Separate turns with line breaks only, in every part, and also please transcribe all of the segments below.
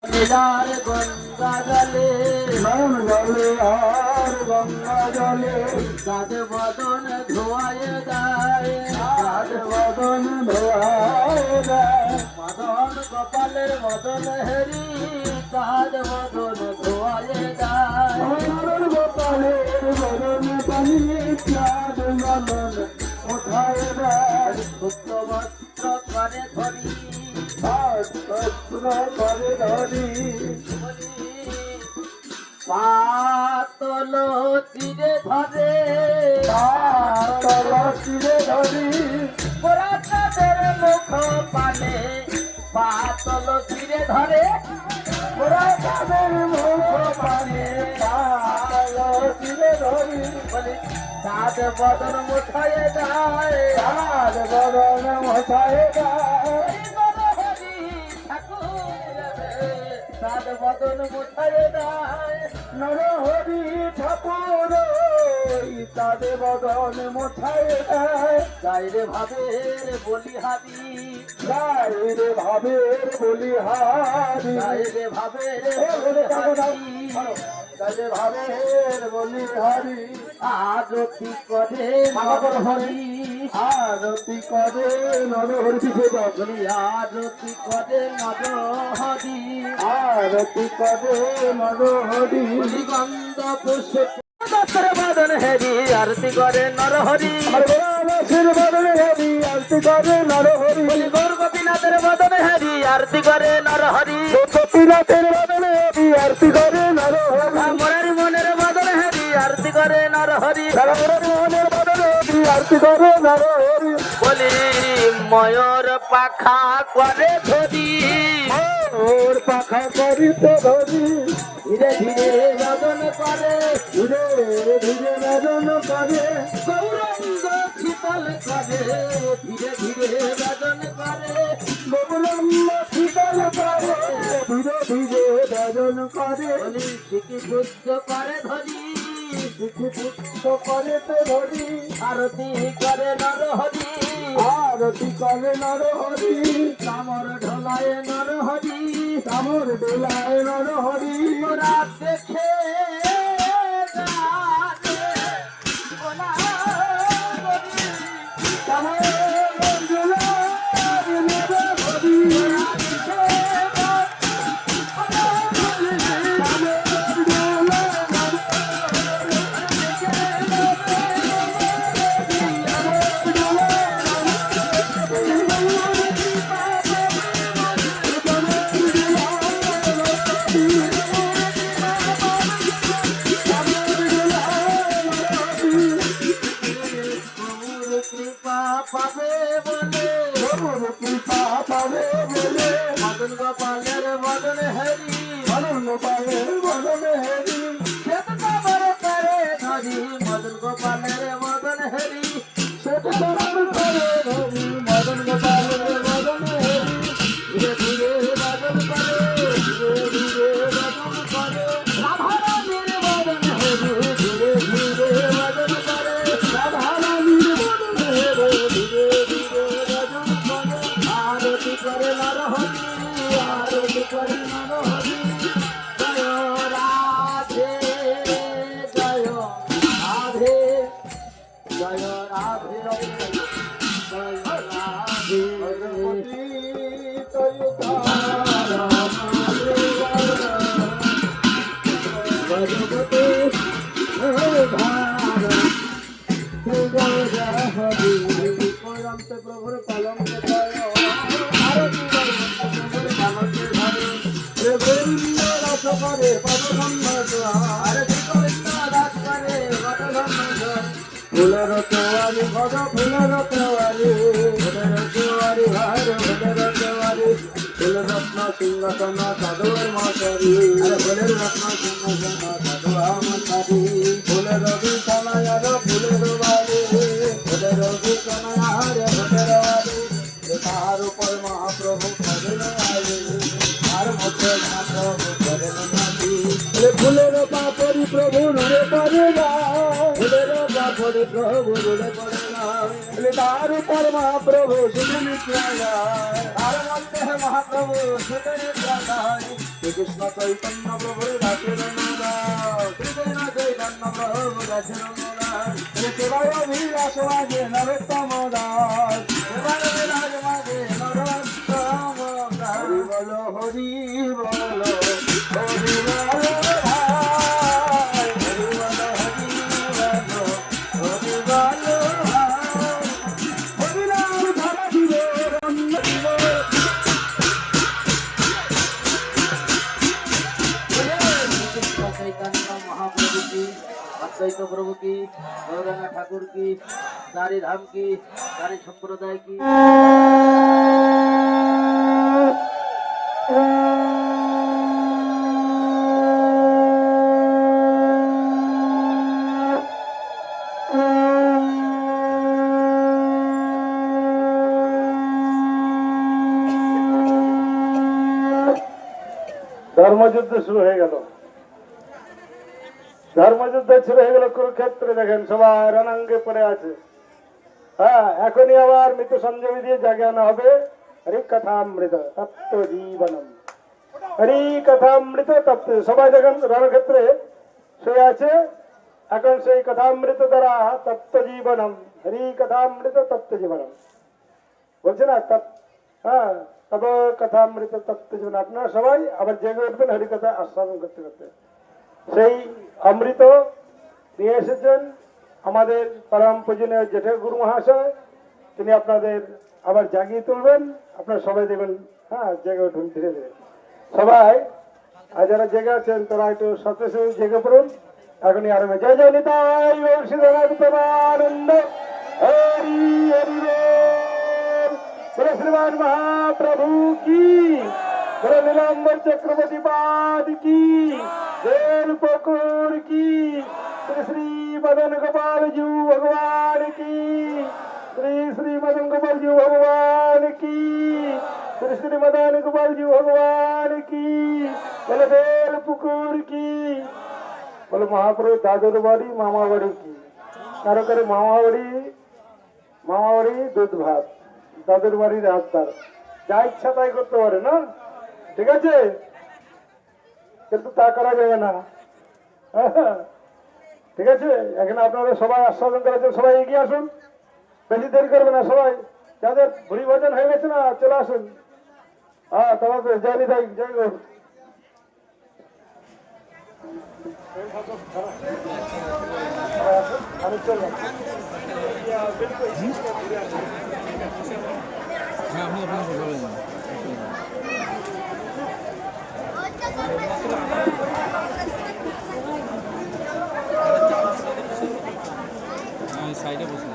লীলার গঙ্গা জলে
নয়ন জলে আর গঙ্গা জলে
চাঁদ বদন ধোয়ায় দেয়
চাঁদ বদন ধোয়ায় দেয়।
মদন গোপালের মদন হেরি চাঁদ বদন ধোয়ায় দেয়
মদন গোপালের বদন পানি চাঁদ বদন উঠায় দেয়।
গুপ্ত বস্ত্র করে ধরি
বস্ত্র করে ধরি
পাতল তীরে ধরে
পাতল তীরে ধরি
ওরা তাদের মুখ পানে পাতল তীরে ধরে
ওরা তাদের মুখ পানে পাতল তীরে ধরি
বলি চাঁদ বদন মুঠায় দেয়
চাঁদ বদন মশায় গায়।
চাঁদ বদন মুঠায় দেয়
নরহরি ঠাকুর চাঁদ বদন মশায় গায়।
গাইরে ভাবের বলিহারি
গায়ের ভাবের বলিহারি
গাইরে ভাবের
গায়ে ভাবের বলিহারি
আরতি করে হরি
আরতি করে নরহরি পিছে
বলি আরতি করে হরি
আরতি করে নরহরি
গন্ধ পুষ্প বদন হেরি আরতি করে নরহরি
রামের বদনে হরি আরতি করে নরহরি
গৌর গোপীনাথের বদন হেরি আরতি করে নরহরি
গোপীনাথের বদনে হরি আরতি করে নরহরি
মোরারি মনের বদন হেরি আরতি করে নরহরি
রামের মোহনের বদনে হরি আরতি করে নরহরি
বলি ময়ূর পাখা করে ধরি
ওর পাখা করিতে ধরি
ধীরে ধীরে বদন করে
ধীরে ধীরে বেদন করে
গৌরঙ্গ শীতল করে ধীরে ধীরে বদন করে
গৌরম্ব শীতল করে ধীরে ধীরে বেদন করে
বলি শিখি পুষ্প করে ধরি
পুষ্প করিতে ধরি
আরতি করে নরহরি
আরতি করে নরহরি
কামর ঢোলায় নরহরি
কামর দোলায় নরহরি
ওরা দেখে জানে, ওরা বলি,
কামর দোলায় নরহরি
কৃপা পাবে বলে
কৃপা পাবে বলে
মদন গোপালের মদন হেরি
অনন্য পাবে বদনে হেরি
শ্বেতকাবর করে ধরি মদন গোপালের মদন হেরি
শ্বেত চরণ করে ধরি মদন গোপালের বদনে হেরি
ধীরে ধীরে বদন করে
ধীরে ধীরে বেদন করে
রাধারানীর মদন হেরি ধীরে ধীরে বদন করে
রাধারানীর বদনে হেরি ধীরে ধীরে বেদন করে
আরতি করে নরহরি আরতি করে নরহরি জয় রাধে জয় রাধে জয় রাধে জয় রাধে
ভগবতী তয়ুতারা
ভগবতী
রামতে প্রভুর পালঙ্ক জয় আরতি প্রভুর পালঙ্কে ধরে রে গোবিন্দ রস করে পদধন্য
আরে গোবিন্দ দাস করে বদধন্য জয়
ফুলের তেওয়ারি ভগ ফুলের তেওয়ারি ফুলের তেওয়ারি ভার ফুলের তেওয়ারি ফুল রত্ন সিংহাসন সাধুর মাতারি আরে ফুলের রত্ন সিংহাসন সাধু আমারি ফুলের বিছানায়ার ফুলের বাড়ি ফুলের বিছানায়ার ফুলের বাড়ি তার উপর মহাপ্রভু করেন আরে আর মধ্যে মহাপ্রভু করেন নাকি ফুলের পাপড়ি প্রভু রে করে না ফুলের পাপড়ি প্রভু রে করে না তার উপর মহাপ্রভু শুনে নিত্রায় তার মধ্যে মহাপ্রভু শুনে নিত্রায় শ্রীকৃষ্ণ চৈতন্য প্রভু দাসের নাম
শ্রীকৃষ্ণ চৈতন্য প্রভু দাসের নাম
সেবায় বিলাস মাঝে নরোত্তম দাস
সেবার বিলাস মাঝে নরোত্তম দাস
হরি বল হরি বল হরি বল ভাই হরি বল হরি বল হরি বল হরি নাম ধরা দিল রন্ন দিল
শ্রীকৃষ্ণ চৈতন্য মহাপ্রভু কি অদ্বৈত প্রভু কি গৌরাঙ্গ ঠাকুর কি চারি ধাম কি চারি সম্প্রদায় কি
ধর্মযুদ্ধ শুরু হয়ে গেল ধর্মযুদ্ধ শুরু হয়ে গেল কুরুক্ষেত্রে দেখেন সবাই রণাঙ্গে পড়ে আছে হ্যাঁ এখনই আবার মৃত সঞ্জীবী দিয়ে জাগে আনা হবে হরি কথামৃত তপ্ত জীবনম হরি কথামৃত তপ্ত সবাই দেখেন রণক্ষেত্রে শুয়ে আছে এখন সেই কথামৃত দ্বারা তপ্ত জীবনম হরি কথামৃত তপ্ত জীবনম বলছে না হ্যাঁ তব কথামৃত তপ্ত জীবন আপনারা সবাই আবার জেগে উঠবেন হরি কথা আস্বাদন করতে করতে সেই অমৃত নিয়ে এসেছেন আমাদের পরম পূজনীয় জেঠা গুরু মহাশয় তিনি আপনাদের আবার জাগিয়ে তুলবেন আপনারা সবাই দেখবেন হ্যাঁ জেগে উঠুন ধীরে ধীরে সবাই আর যারা জেগে আছেন তারা একটু সত্যি জেগে পড়ুন এখনই আরম্ভ জয় জয় নিতাই আনন্দ হরি হরি बोलो श्रीमान महाप्रभु की बोलो नीलांबर चक्रवर्ती पाद की देव पकोर की श्री श्री मदन गोपाल जी भगवान की श्री श्री मदन गोपाल जी भगवान की श्री श्री मदन गोपाल जी भगवान की बोलो देव पुकुर की बोलो महाप्रभु दादर बाड़ी मामा बाड़ी की कारो करे मामा बाड़ी दूध भात তাদের বাড়ির রাস্তার যা ইচ্ছা তাই করতে পারে না ঠিক আছে কিন্তু তা করা যাবে না ঠিক আছে এখানে আপনারা সবাই আস্বাদন করার জন্য সবাই এগিয়ে আসুন বেশি দেরি করবে না সবাই যাদের ভুড়ি ভোজন হয়ে গেছে না চলে আসুন হ্যাঁ তোমাকে জানি তাই যাই হোক আমি চললাম
সাইডে বসে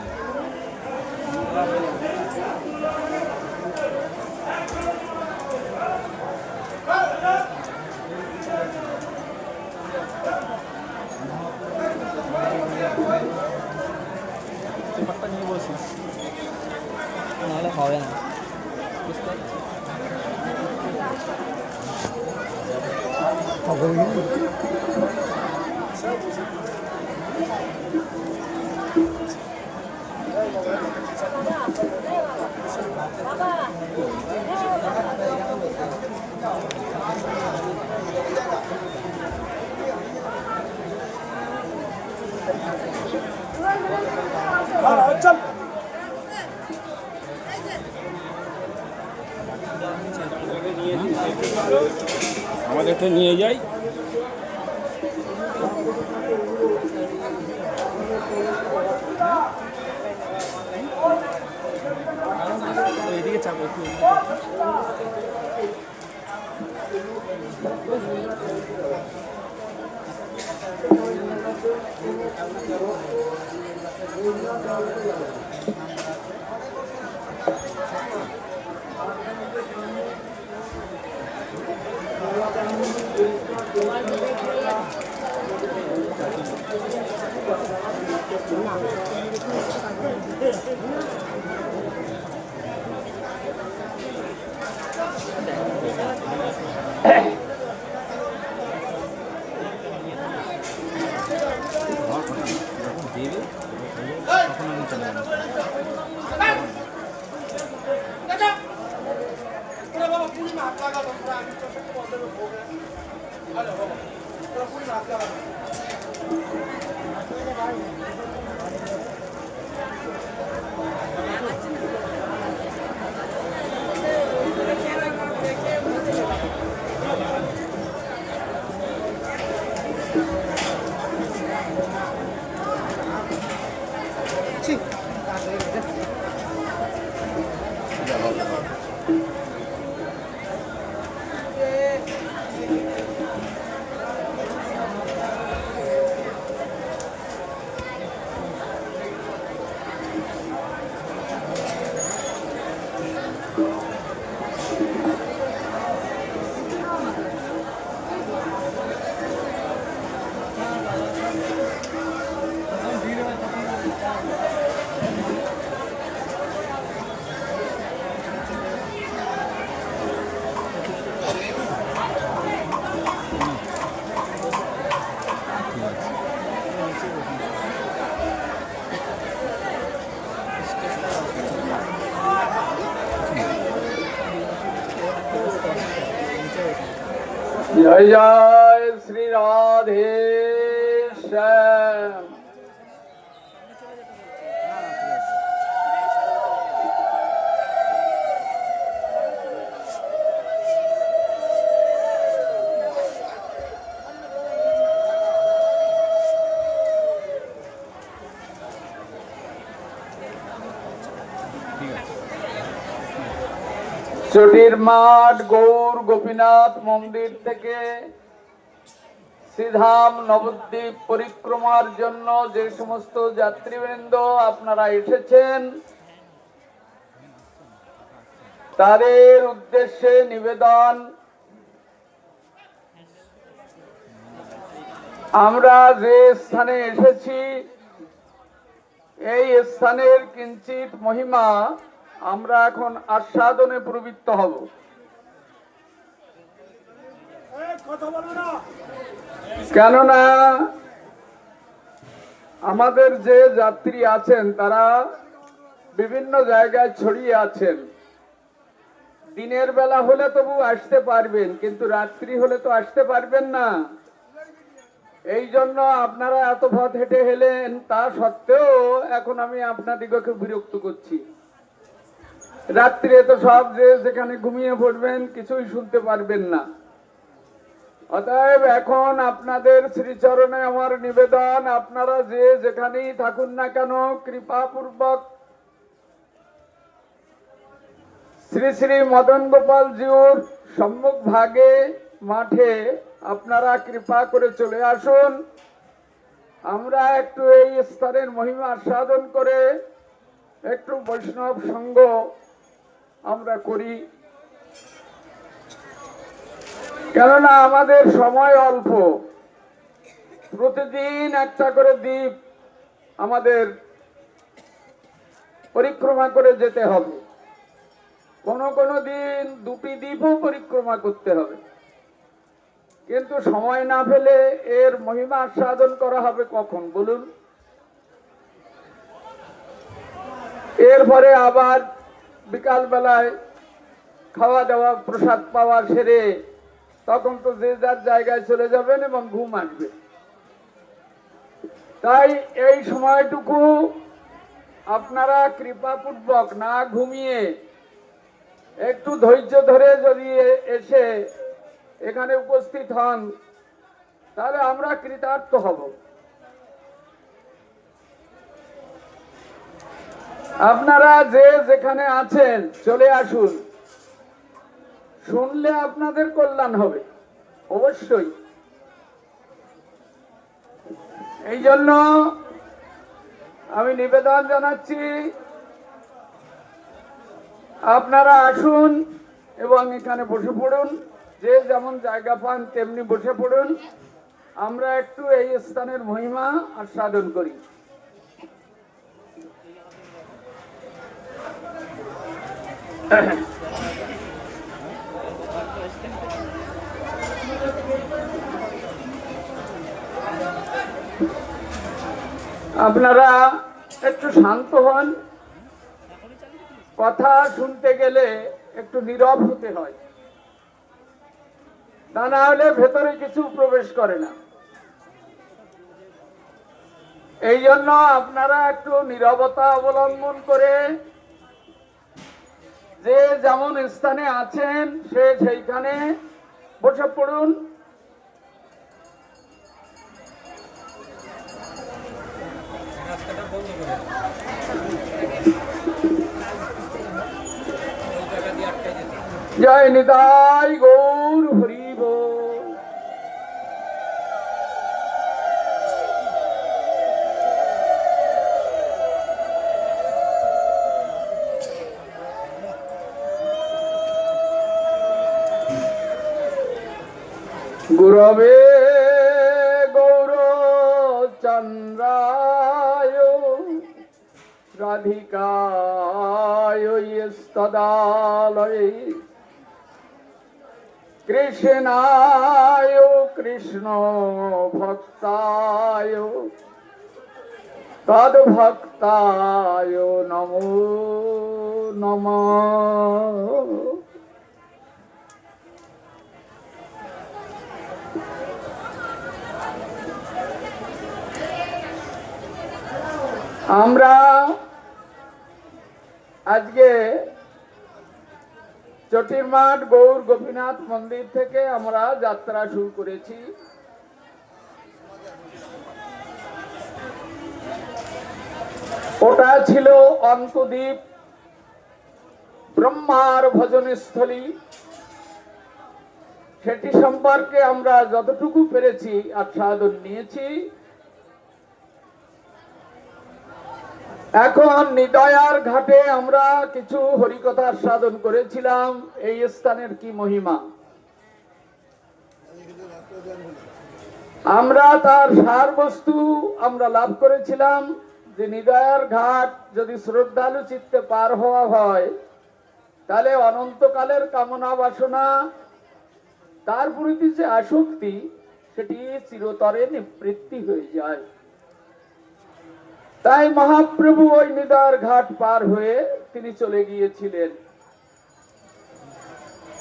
পেপারটা নিয়ে বসিস নাহলে হবে না
চল
আমাদেরটা নিয়ে যাই এদিকে চাপ একটু
जय जय श्री राधे श्याम। চটির মাঠ গৌর গোপীনাথ মন্দির থেকে শ্রীধাম নবদ্বীপ পরিক্রমার জন্য যে সমস্ত যাত্রীবৃন্দ আপনারা এসেছেন তাদের উদ্দেশ্যে নিবেদন, আমরা যে স্থানে এসেছি এই স্থানের কিঞ্চিত মহিমা আমরা এখন আস্বাদনে প্রবৃত্ত হব। কেননা আমাদের যে যাত্রী আছেন তারা বিভিন্ন জায়গায় ছড়িয়ে আছেন। দিনের বেলা হলে তবু আসতে পারবেন, কিন্তু রাত্রি হলে তো আসতে পারবেন না। এই জন্য আপনারা এত পথ হেঁটে এলেন, তা সত্ত্বেও এখন আমি আপনাদিগকে বিরক্ত করছি। রাত্রে তো সব যে যেখানে ঘুমিয়ে পড়বেন, কিছুই শুনতে পারবেন না। অতএব এখন আপনাদের শ্রীচরণে আমার নিবেদন, আপনারা যে যেখানেই থাকুন না কেন কৃপাপূর্বক শ্রী শ্রী মদন গোপাল জিউর সম্মুখ ভাগে মাঠে আপনারা কৃপা করে চলে আসুন। আমরা একটু এই স্তরের মহিমা আস্বাদন করে একটু বৈষ্ণব সঙ্গ আমরা করি। কেননা আমাদের সময় অল্প, প্রতিদিন একটা করে দ্বীপ আমাদের পরিক্রমা করে যেতে হবে, কোনো কোনো দিন দুটি দ্বীপও পরিক্রমা করতে হবে। কিন্তু সময় না পেলে এর মহিমা আস্বাদন করা হবে কখন বলুন? এরপরে আবার বিকাল বেলায় খাওয়া দাওয়া প্রসাদ পাওয়া সেরে তখন তো যে যার জায়গায় চলে যাবেন এবং ঘুম আসবে। তাই এই সময়টুকু আপনারা কৃপাপূর্বক না ঘুমিয়ে একটু ধৈর্য ধরে যদি এসে এখানে উপস্থিত হন তাহলে আমরা কৃতার্থ হব। আপনারা যে যেখানে আছেন চলে আসুন, শুনলে আপনাদের কল্যাণ হবে অবশ্যই। এই জন্য আমি নিবেদন জানাচ্ছি আপনারা আসুন এবং এখানে বসে পড়ুন, যে যেমন জায়গা পান তেমনি বসে পড়ুন। আমরা একটু এই স্থানের মহিমা আস্বাদন করি। আপনারা একটু শান্ত হন, কথা শুনতে গেলে একটু নীরব হতে হয়। তা না হলে ভেতরে কিছু প্রবেশ করে না। এই জন্য আপনারা একটু নীরবতা অবলম্বন করে যে যেমন স্থানে আছেন সে সেইখানে বসে পড়ুন। জয় নিতাই গৌর হরি বল। গুরবে গৌরচন্দ্রায় রাধিকায় স্তদালয়ে কৃষ্ণায় কৃষ্ণ ভক্তায় তদ্ভক্তায় নমো নমঃ। আমরা আজকে চটিরমাঠ গৌর গোপীনাথ মন্দির থেকে আমরা যাত্রা শুরু করেছি। ওটা ছিল অন্তদ্বীপ ব্রহ্মার ভজনস্থলী। সেটি সম্পর্কে আমরা যতটুকু পেরেছি আস্বাদন নিয়েছি। এখন নিদয়ার ঘাটে আমরা কিছু হরিকথা আস্বাদন করেছিলাম। এই স্থানের কি মহিমা আমরা তার সার বস্তু আমরা লাভ করেছিলাম যে নিদয়ার ঘাট যদি শ্রদ্ধালু চিত্তে পার হওয়া হয় তাহলে অনন্তকালের কামনা বাসনা তার প্রতি যে আসক্তি সেটি চিরতরে নিবৃত্তি হয়ে যায়। তাই মহাপ্রভু ওই নিদয়ার ঘাট পার হয়ে তিনি চলে গিয়েছিলেন।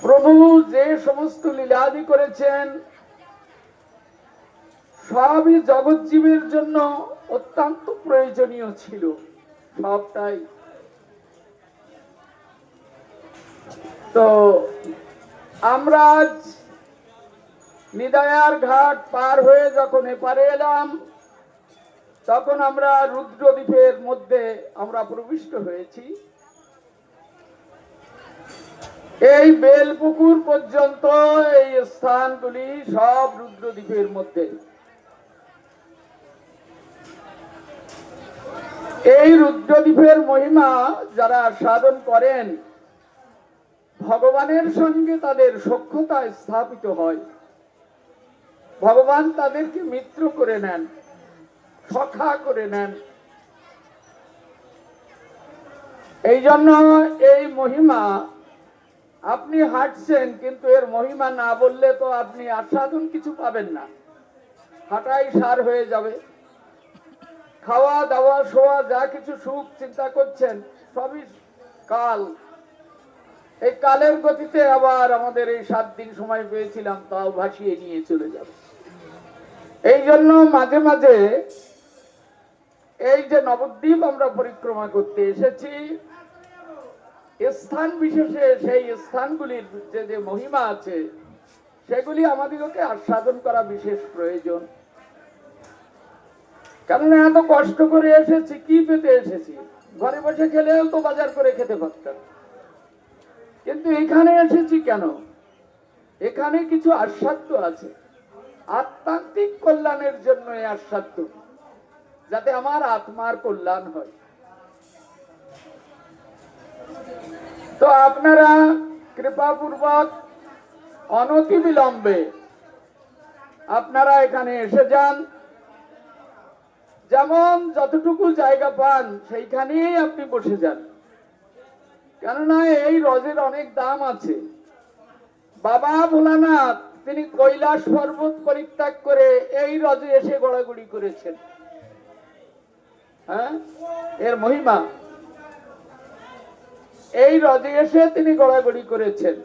প্রভু যে সমস্ত লীলাদি করেছেন সবই জগৎজীবের জন্য অত্যন্ত প্রয়োজনীয় ছিল, সবটাই। তো আমরা আজ নিদয়ার ঘাট পার হয়ে যখন এপারে এলাম তখন আমরা রুদ্রদ্বীপের মধ্যে আমরা প্রবিষ্ট হয়েছি। এই বেলপুকুর পর্যন্ত এই স্থানগুলি সব রুদ্রদ্বীপের মধ্যে। এই রুদ্রদ্বীপের মহিমা যারা সাধন করেন ভগবানের সঙ্গে তাদের সখ্যতা স্থাপিত হয়। ভগবান তাদেরকে মিত্র করে নেন, সখা করে নেন। এই জন্য এই মহিমা আপনি হাঁটছেন কিন্তু এর মহিমা না বললে তো আপনি আস্বাদন কিছু পাবেন না। হাঁটাই সার হয়ে যাবে। খাওয়া দাওয়া শোয়া যা কিছু সুখ চিন্তা করছেন সবই কাল। এই কালের গতিতে আবার আমাদের এই 7 দিন সময় পেয়েছিলাম তাও ভাসিয়ে নিয়ে চলে যাবে। এই জন্য মাঝে মাঝে এই যে নবদ্বীপ আমরা পরিক্রমা করতে এসেছি স্থান বিশেষে সেই স্থানগুলির যে মহিমা আছে সেগুলি আমাদেরকে আস্বাদন করা বিশেষ প্রয়োজন। কারণ এত কষ্ট করে এসেছি, কি পেতে এসেছি? ঘরে বসে খেলেও তো বাজার করে খেতে পারতাম, কিন্তু এখানে এসেছি কেন? এখানে কিছু আস্বাদ্য আছে, আত্মান্তিক কল্যাণের জন্য এই আস্বাদ্য, যাতে আমার আত্মার কল্যাণ হয়। তো আপনারা কৃপাপূর্বক অনতি বিলম্বে আপনারা এখানে এসে যান। যেমন যতটুকু জায়গা পান সেইখানেই আপনি বসে যান, কেননা এই রজের অনেক দাম আছে। বাবা ভোলানাথ তিনি কৈলাস পর্বত পরিত্যাগ করে এই রজে এসে গড়াগড়ি করেছেন। হ্যাঁ, এর মহিমা। এই রজে এসে তিনি গড়াগড়ি করেছেন।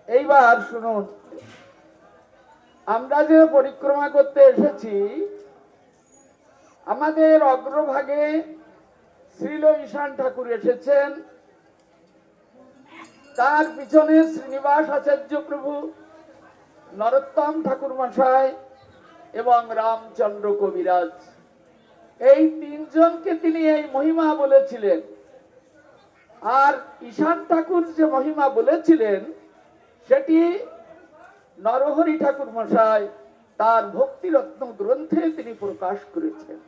এইবার শুনুন, আমরা যে পরিক্রমা করতে এসেছি, আমাদের অগ্রভাগে শ্রীল ঈশান ঠাকুর এসেছেন, তার পিছনে শ্রীনিবাস আচার্য প্রভু, নরোত্তম ঠাকুর মশাই এবং রামচন্দ্র কবিরাজ, এই তিনজনকে তিনি এই মহিমা বলেছিলেন। আর ঈশান ঠাকুর যে মহিমা বলেছিলেন সেটি নরহরি ঠাকুর মশাই তার ভক্তিরত্ন গ্রন্থে তিনি প্রকাশ করেছেন।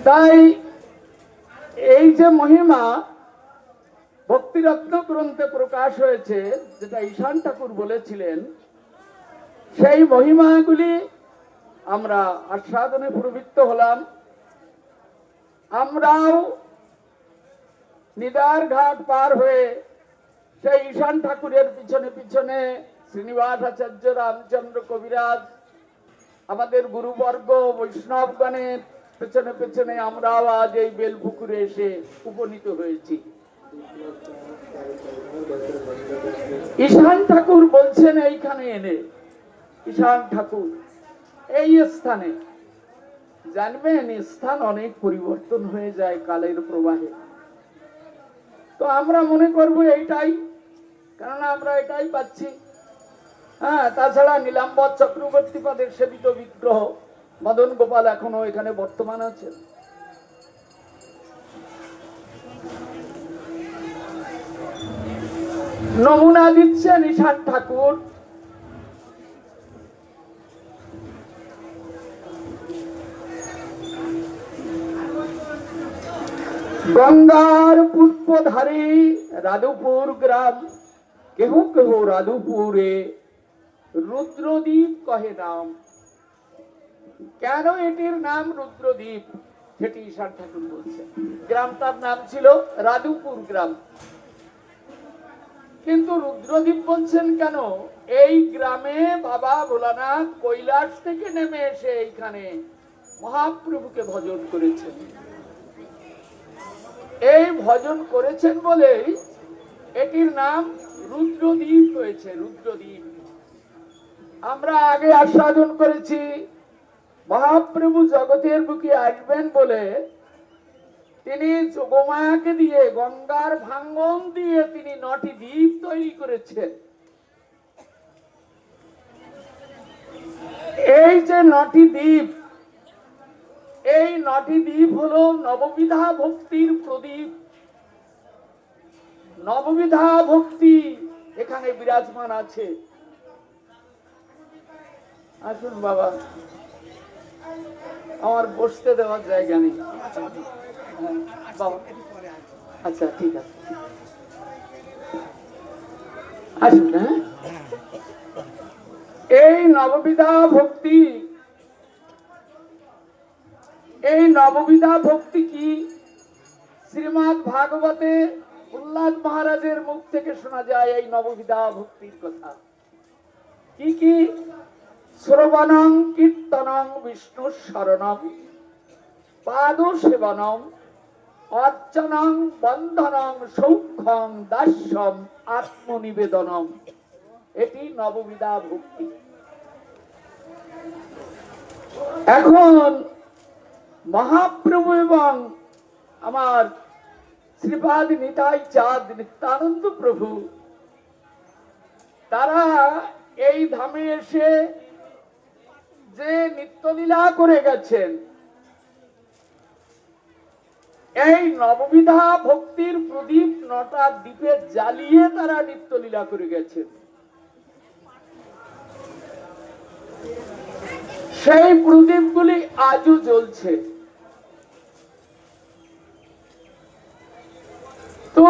তাই এই যে মহিমা ভক্তিরত্ন গ্রন্থে প্রকাশ হয়েছে, যেটা ঈশান ঠাকুর বলেছিলেন, সেই মহিমাগুলি আমরা আস্বাদনে প্রবৃত্ত হলাম। আমরাও নিদার ঘাট পার হয়ে সেই ঈশান ঠাকুরের পিছনে পিছনে শ্রীনিবাস আচার্য, রামচন্দ্র কবিরাজ, আমাদের গুরুবর্গ বৈষ্ণবগণের পেছনে পেছনে আমরাও আজ এই বেলপুকুরে এসে উপনীত হয়েছি। ঈশান ঠাকুর বলছেন এইখানে এনে, ঈশান ঠাকুর এই স্থানে, জানবেন স্থান অনেক পরিবর্তন হয়ে যায় কালের প্রবাহে। তো আমরা মনে করব এইটাই, কারণ আমরা এটাই পাচ্ছি। হ্যাঁ, তাছাড়া নীলাম্বর চক্রবর্তী পাদের সেবিত বিগ্রহ মদন গোপাল এখনো এখানে বর্তমান আছেন। নমুনা দিচ্ছেন ঈশান ঠাকুর। গঙ্গার পুষ্পধারী রাধুপুর গ্রাম, কেহ কেহ রাধুপুরে রুদ্রদ্বীপ কহে নাম। কেন এটির নাম রুদ্রদ্বীপ সেটি ঈশান ঠাকুর বলছেন। গ্রামটার নাম ছিল রাধুপুর গ্রাম, কিন্তু রুদ্রদ্বীপ বলছেন কেন? এই গ্রামে বাবা ভোলানাথ কৈলাস থেকে নেমে এসে এইখানে মহাপ্রভুকে ভজন করেছেন। এই ভজন করেছেন বলেই এটির নাম রুদ্রদ্বীপ হয়েছে। রুদ্রদ্বীপ আমরা আগে আস্বাদন করেছি, মহাপ্রভু জগতের বুকে আসবেন বলে তিনি যোগমায়াকে দিয়ে, গঙ্গার ভাঙ্গন দিয়ে তিনি 9টি দ্বীপ তৈরি করেছেন। এই যে 9টি দ্বীপ, এই 9টি দ্বীপ হলো নববিধা ভক্তির প্রদীপ। নববিধা ভক্তি এখানে বিরাজমান আছে। আসুন বাবা, আমার বসতে দেওয়ার জায়গা নেই। বাবা আচ্ছা, ঠিক আছে, আসুন। হ্যাঁ, এই নববিধা ভক্তি, এই নববিধা ভক্তি কি? শ্রীমদ্ ভাগবতে প্রহ্লাদ মহারাজের মুখ থেকে শোনা যায় এই নববিধা ভক্তির কথা। কি কি? শ্রবণং কীর্তনং বিষ্ণু শরণং, পাদ সেবনং, অর্চনং বন্ধনং, সৌখ্যং দাস্যম, আত্মনিবেদনম। এটি নববিধা ভক্তি। এখন মহাপ্রভু এবং আমার শ্রীপাদ নিতাই চাঁদ নিত্যানন্দ প্রভু, তারা এই ধামে এসে যে নিত্যলীলা করে গেছেন, এই নববিধা ভক্তির প্রদীপ 9টা দ্বীপে জ্বালিয়ে তারা নিত্যলীলা করে গেছেন। সেই প্রদীপগুলি আজও জ্বলছে। তো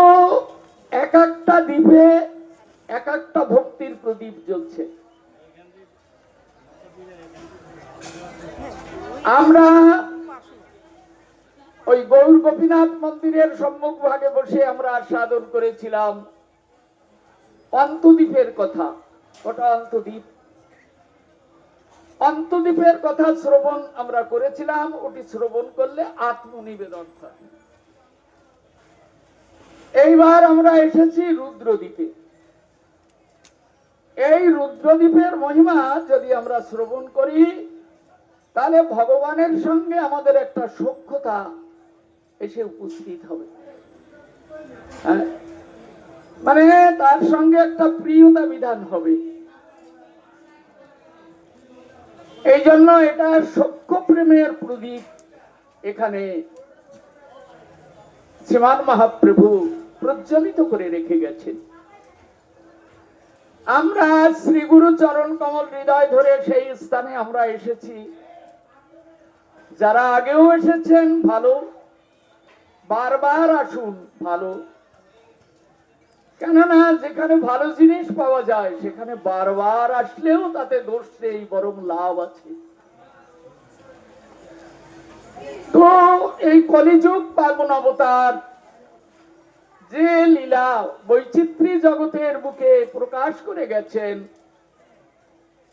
এক একটা দ্বীপে এক একটা ভক্তির প্রদীপ জ্বলছে। আমরা ওই গৌর গোপীনাথ মন্দিরের সম্মুখ ভাগে বসে আমরা আস্বাদন করেছিলাম অন্তদ্বীপের কথা। ওটা অন্তদ্বীপ, অন্তদ্বীপের কথা শ্রবণ আমরা করেছিলাম। ওটি শ্রবণ করলে আত্মনিবেদন হয়। এইবার আমরা এসেছি রুদ্রদ্বীপে। এই রুদ্রদ্বীপের মহিমা যদি আমরা শ্রবণ করি, তাহলে ভগবানের সঙ্গে আমাদের একটা সখ্যতা এসে উপস্থিত হবে। হ্যাঁ, মানে তার সঙ্গে একটা প্রিয়তা বিধান হবে। এই জন্য এটা সখ্য প্রেমের প্রদীপ এখানে শ্রীমান মহাপ্রভু প্রজ্বলিত করে রেখে গেছেন। আমরা শ্রী গুরু চরণ কমল হৃদয় ধরে সেই স্থানে আমরা এসেছি। যারা আগেও এসেছেন ভালো, বারবার আসুন ভালো। কেননা যেখানে ভালো জিনিস পাওয়া যায় সেখানে বারবার আসলেও তাতে দোষ নেই, বরং লাভ আছে। তো এই কলিযুগ পাবন অবতার যে লীলা বৈচিত্র্য জগতের বুকে প্রকাশ করে গেছেন,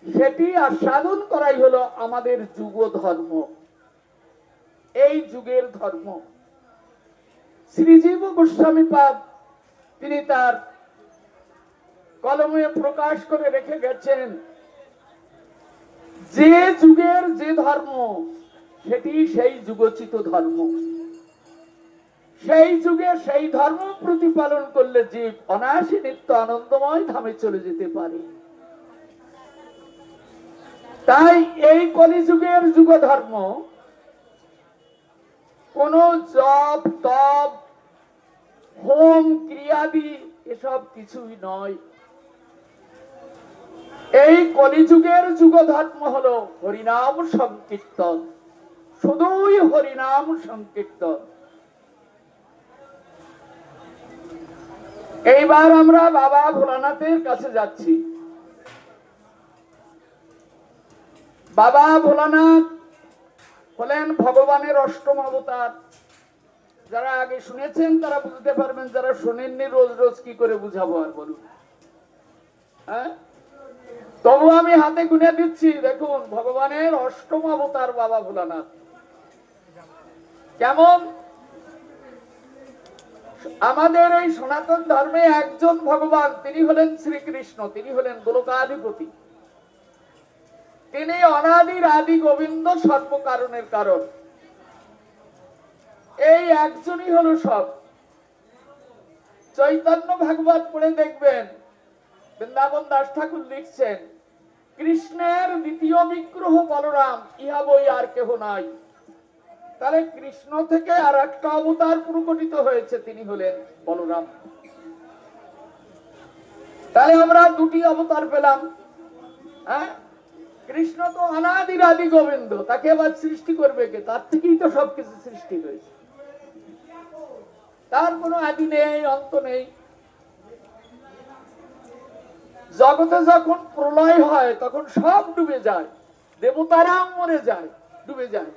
সেটি আস্বাদন করাই হলো আমাদের যুগ ধর্ম, এই যুগের ধর্ম। শ্রীজীব গোস্বামী পাদ তিনি তার কলমে প্রকাশ করে রেখে গেছেন, যে যুগের যে ধর্ম সেটি সেই যুগোচিত ধর্ম। সেই যুগে সেই ধর্ম প্রতিপালন করলে জীব অনায়াসে নিত্য আনন্দময় ধামে চলে যেতে পারে। তাই এই কলিযুগের যুগ ধর্ম কোন জপ তপ হোম ক্রিয়াদি এসব কিছুই নয়। এই কলিযুগের যুগ ধর্ম হলো হরিনাম সংকীর্তন, শুধুই হরিনাম সংকীর্তন। এইবার আমরা বাবা ভোলানাথের কাছে যাচ্ছি। বাবা ভোলানাথ হলেন ভগবানের অষ্টম অবতার। যারা আগে শুনেছেন তারা বুঝতে পারবেন, যারা শোনেননি রোজ রোজ কি করে বুঝাবো আর বলুন। হ্যাঁ, তবু আমি হাতে গুনে দিচ্ছি। দেখুন, ভগবানের অষ্টম অবতার বাবা ভোলানাথ কেমন। আমাদের এই সনাতন ধর্মে একজন ভগবান, তিনি হলেন শ্রীকৃষ্ণ, তিনি হলেন গোলকাধিপতি। তিনি অনাদির আদি গোবিন্দ, সর্বকারণের কারণ। এই একজনই হলো সব। চৈতন্য ভাগবত পড়ে দেখবেন, বৃন্দাবন দাস ঠাকুর লিখছেন, কৃষ্ণের দ্বিতীয় বিগ্রহ বলরাম, ইহা বই আর কেহ নাই। তাহলে কৃষ্ণ থেকে আর একটা অবতার প্রকটিত হয়েছে, তিনি হলেন বলরাম। তাহলে আমরা দুটি অবতার পেলাম। হ্যাঁ, কৃষ্ণ তো অনাদির আদি গোবিন্দ, তাকে আবার সৃষ্টি করবে কে? তার থেকেই তো সবকিছু সৃষ্টি হয়েছে। তার কোনো আদি নেই, অন্ত নেই। জগতে যখন প্রলয় হয় তখন সব ডুবে যায়, দেবতারাও মরে যায়, ডুবে যায়।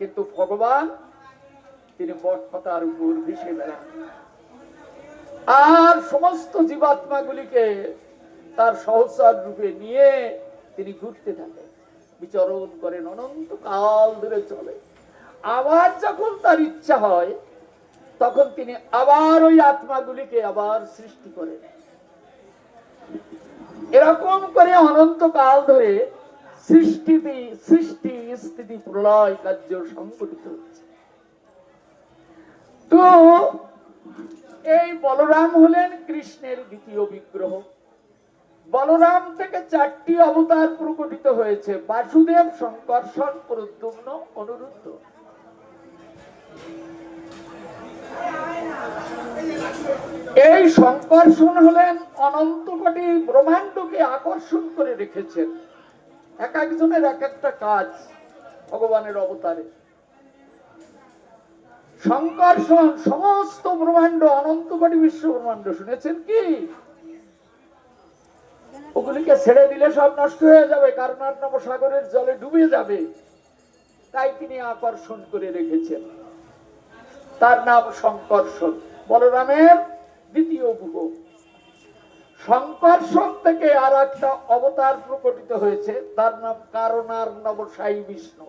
কিন্তু ভগবান তিনি বটপাতার উপর ভেসে বেড়ান, আর সমস্ত জীবাত্মাগুলিকে তার সহচর রূপে নিয়ে তিনি ঘুরতে থাকেন, বিচরণ করেন, অনন্ত কাল ধরে চলে। আবার যখন তার ইচ্ছা হয় তখন তিনি আবার ওই আত্মাগুলিকে আবার সৃষ্টি করেন। এরকম করে অনন্ত কাল ধরে সৃষ্টি স্থিতি প্রলয় কার্য সংঘটিত হচ্ছে। তো এই বলরাম হলেন কৃষ্ণের দ্বিতীয় বিগ্রহ। বলরাম থেকে চারটি অবতার প্রকটিত হয়েছে: বাসুদেব, শঙ্কর্ষণ, প্রদ্যুম্ন, অনিরুদ্ধ। এই শঙ্কর্ষণ হলেন অনন্ত কোটি ব্রহ্মাণ্ডকে আকর্ষণ করে রেখেছেন। এক একজনের এক একটা কাজ ভগবানের অবতারে। শঙ্কর্ষণ সমস্ত ব্রহ্মাণ্ড, অনন্ত কোটি বিশ্ব ব্রহ্মাণ্ড, শুনেছেন কি? ওগুলিকে ছেড়ে দিলে সব নষ্ট হয়ে যাবে, কারণ আর নবসাগরের জলে ডুবে যাবে। তাই তিনি আকর্ষণ করে রেখেছেন, তার নাম শঙ্কর্ষণ, বলরামের দ্বিতীয় গুহ। শঙ্কর্ষণ থেকে আর একটা অবতার প্রকটিত হয়েছে, তার নাম কারণার নবসায়ী বিষ্ণু।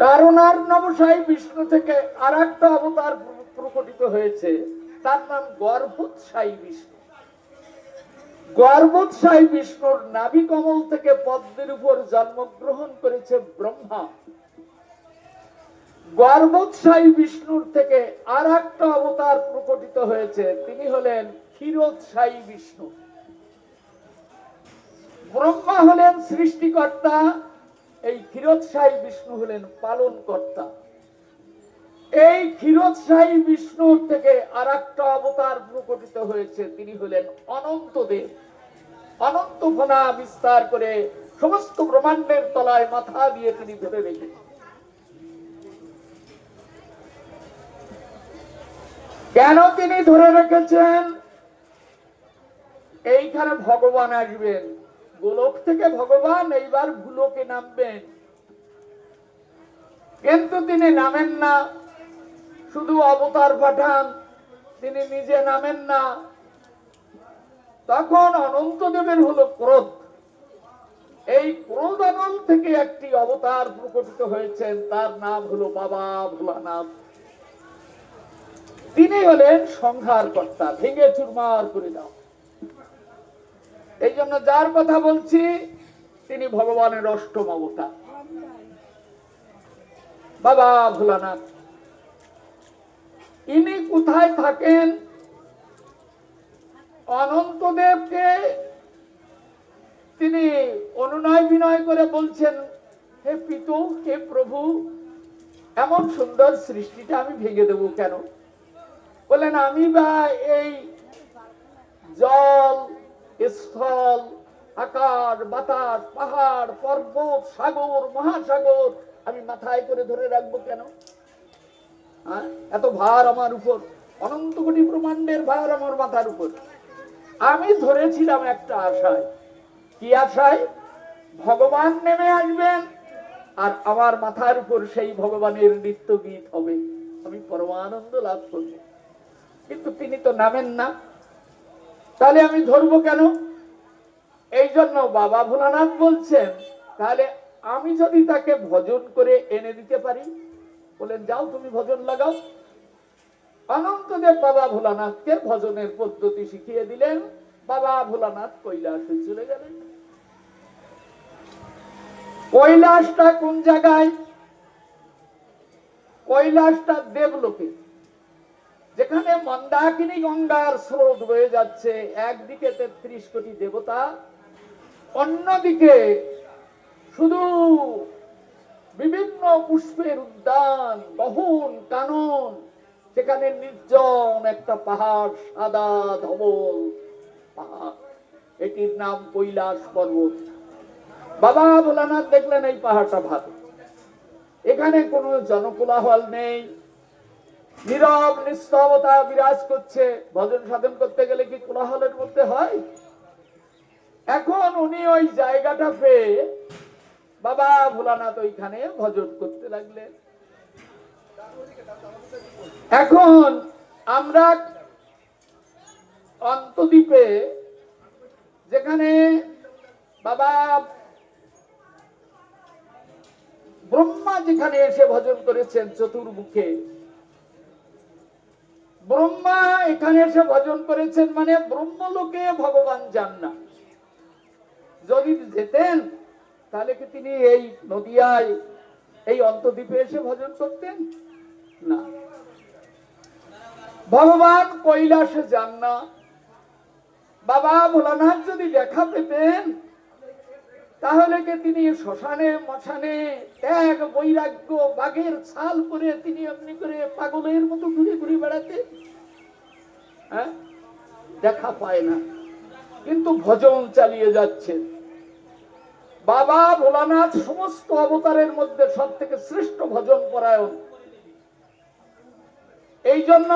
কারণার নবসায়ী বিষ্ণু থেকে আর একটা অবতার প্রকটিত হয়েছে, তার নাম গর্ভোৎসাহী বিষ্ণু। গর্ভোৎসাহী বিষ্ণুর নাভি কমল থেকে পদ্মের উপর জন্মগ্রহণ করেছে ব্রহ্মা। গর্ভোৎসাহী বিষ্ণুর থেকে আর একটা অবতার প্রকটিত হয়েছে, তিনি হলেন ক্ষীরোৎসাহী বিষ্ণু। ব্রহ্মা হলেন সৃষ্টিকর্তা, এই ক্ষীরোৎসাহী বিষ্ণু হলেন পালন কর্তা। এই ক্ষীরোৎসাহী বিষ্ণুর থেকে আর একটা অবতার প্রকটিত হয়েছে, তিনি হলেন অনন্তদেব। অনন্ত ফনা বিস্তার করে সমস্ত ব্রহ্মাণ্ডের তলায় মাথা দিয়ে তিনি ধরে রেখেছেন। কেন তিনি ধরে রেখেছেন? এইখানে ভগবান আসবেন, গোলক থেকে ভগবান এইবার ভুলোকে নামবেন, কিন্তু তিনি নামেন না, শুধু অবতার পাঠান, তিনি নিজে নামেন না। তখন অনন্তদেবের হলো ক্রোধ। এই ক্রোধ আনল থেকে একটি অবতার প্রকটিত হয়েছেন, তার নাম হলো বাবা ভোলানাথ। তিনি হলেন সংহার কর্তা, ভেঙে চুরমার করে দাও। এই জন্য যার কথা বলছি তিনি ভগবানের অষ্টম অবতার, বাবা ভোলানাথ। ইনি কোথায় থাকেন? অনন্তদেবকে তিনি অনুনয় বিনয় করে বলছেন, হে পিতু, হে প্রভু, এমন সুন্দর সৃষ্টিটা আমি ভেঙে দেব কেন? বলেন, আমি বা এই জল, স্থল, আকাশ, বাতাস, পাহাড়, পর্বত, সাগর, মহাসাগর আমি মাথায় করে ধরে রাখবো কেন? এত ভার আমার উপর, অনন্ত কোটি ব্রহ্মাণ্ডের ভার আমার মাথার উপর। আমি ধরেছিলাম একটা আশায়। কি আশায়? ভগবান নেমে আসবেন আর আমার মাথার উপর সেই ভগবানের নৃত্য গীত হবে, আমি পরমানন্দ লাভ করব। কিন্তু তিনি তো নামেন না, তাহলে আমি ধরবো কেন? এই জন্য বাবা ভোলানাথ বলছেন, তাহলে আমি যদি তাকে ভজন করে এনে দিতে পারি। বলেন, যাও তুমি ভজন লাগাও। অনন্তদেব বাবা ভোলানাথকে ভজনের পদ্ধতি শিখিয়ে দিলেন। বাবা ভোলানাথ কৈলাসে চলে গেলেন। কৈলাসটা কোন জায়গায়? কৈলাসটা দেবলোকে, যেখানে মন্দাকিনী গঙ্গার স্রোত বয়ে যাচ্ছে। একদিকে 33 কোটি দেবতা, অন্যদিকে শুধু বিভিন্ন পুষ্পের উদ্যান, গহন কানন। সেখানে নির্জন একটা পাহাড়, সাদা ধবল পাহাড়, এটির নাম কৈলাস পর্বত। বাবা ভোলানাথ দেখলেন এই পাহাড়টা ভালো, এখানে কোনো জনকোলাহল নেই, নীরব নিস্তবতা বিরাজ করছে। ভজন সাধন করতে গেলে কি কোলাহলের মধ্যে হয়? এখন উনি ওই জায়গাটা পেয়ে বাবা ভোলানাথ ওইখানে ভজন করতে লাগলেন। এখন আমরা অন্তদ্বীপে, যেখানে বাবা ব্রহ্মা যেখানে এসে ভজন করেছেন চতুর্মুখে, ব্রহ্মা এখানে এসে ভজন করেছেন, মানে ব্রহ্মলোকে ভগবান যান না। যদি যেতেন তাহলে কি তিনি এই নদিয়ায়, এই অন্তদ্বীপে এসে ভজন করতেন? না। ভগবান কৈলাসে যান না। বাবা ভোলানাথ যদি দেখা পেতেন তাহলে কি তিনি শ্মশানে মশানে ত্যাগ বৈরাগ্য বাঘের ছাল পরে তিনি এমনি করে পাগলের মতো ঘুরে ঘুরে বেড়াতেন? দেখা পায় না, কিন্তু ভজন চালিয়ে যাচ্ছেন। বাবা ভোলানাথ সমস্ত অবতারের মধ্যে সব থেকে শ্রেষ্ঠ ভজন পরায়ণ। এই জন্য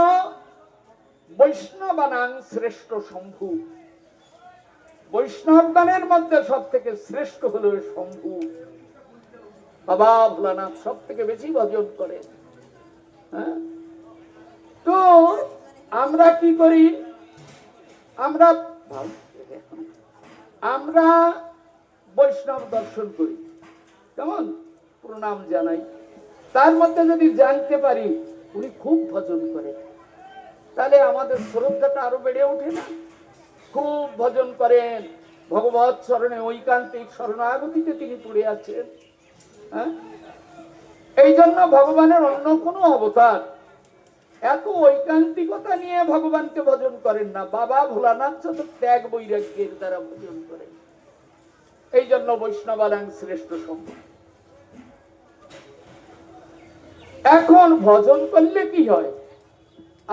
বৈষ্ণবানাং শ্রেষ্ঠ শম্ভু, বৈষ্ণবগণের মধ্যে সব থেকে শ্রেষ্ঠ হলো শম্ভু। বাবা ভোলানাথ সব থেকে বেশি ভজন করে। তো আমরা কি করি? আমরা বৈষ্ণব দর্শন করি, কেমন প্রণাম জানাই। তার মধ্যে যদি জানতে পারি উনি খুব ভজন করে, তাহলে আমাদের শ্রদ্ধাটা আরো বেড়ে ওঠে না? খুব ভজন করেন, ভগবত চরণে ঐকান্তিক শরণাগতিতে তিনি পড়ে আছেন। হ্যাঁ, এই জন্য ভগবানের অন্য কোনো অবতার এত ঐকান্তিকতা নিয়ে ভগবানকে ভজন করেন না। বাবা ভোলানাথ যত ত্যাগ বৈরাগ্যের দ্বারা ভজন করেন। এই জন্য বৈষ্ণবানাং শ্রেষ্ঠ সম্মান। এখন ভজন করলে কি হয়?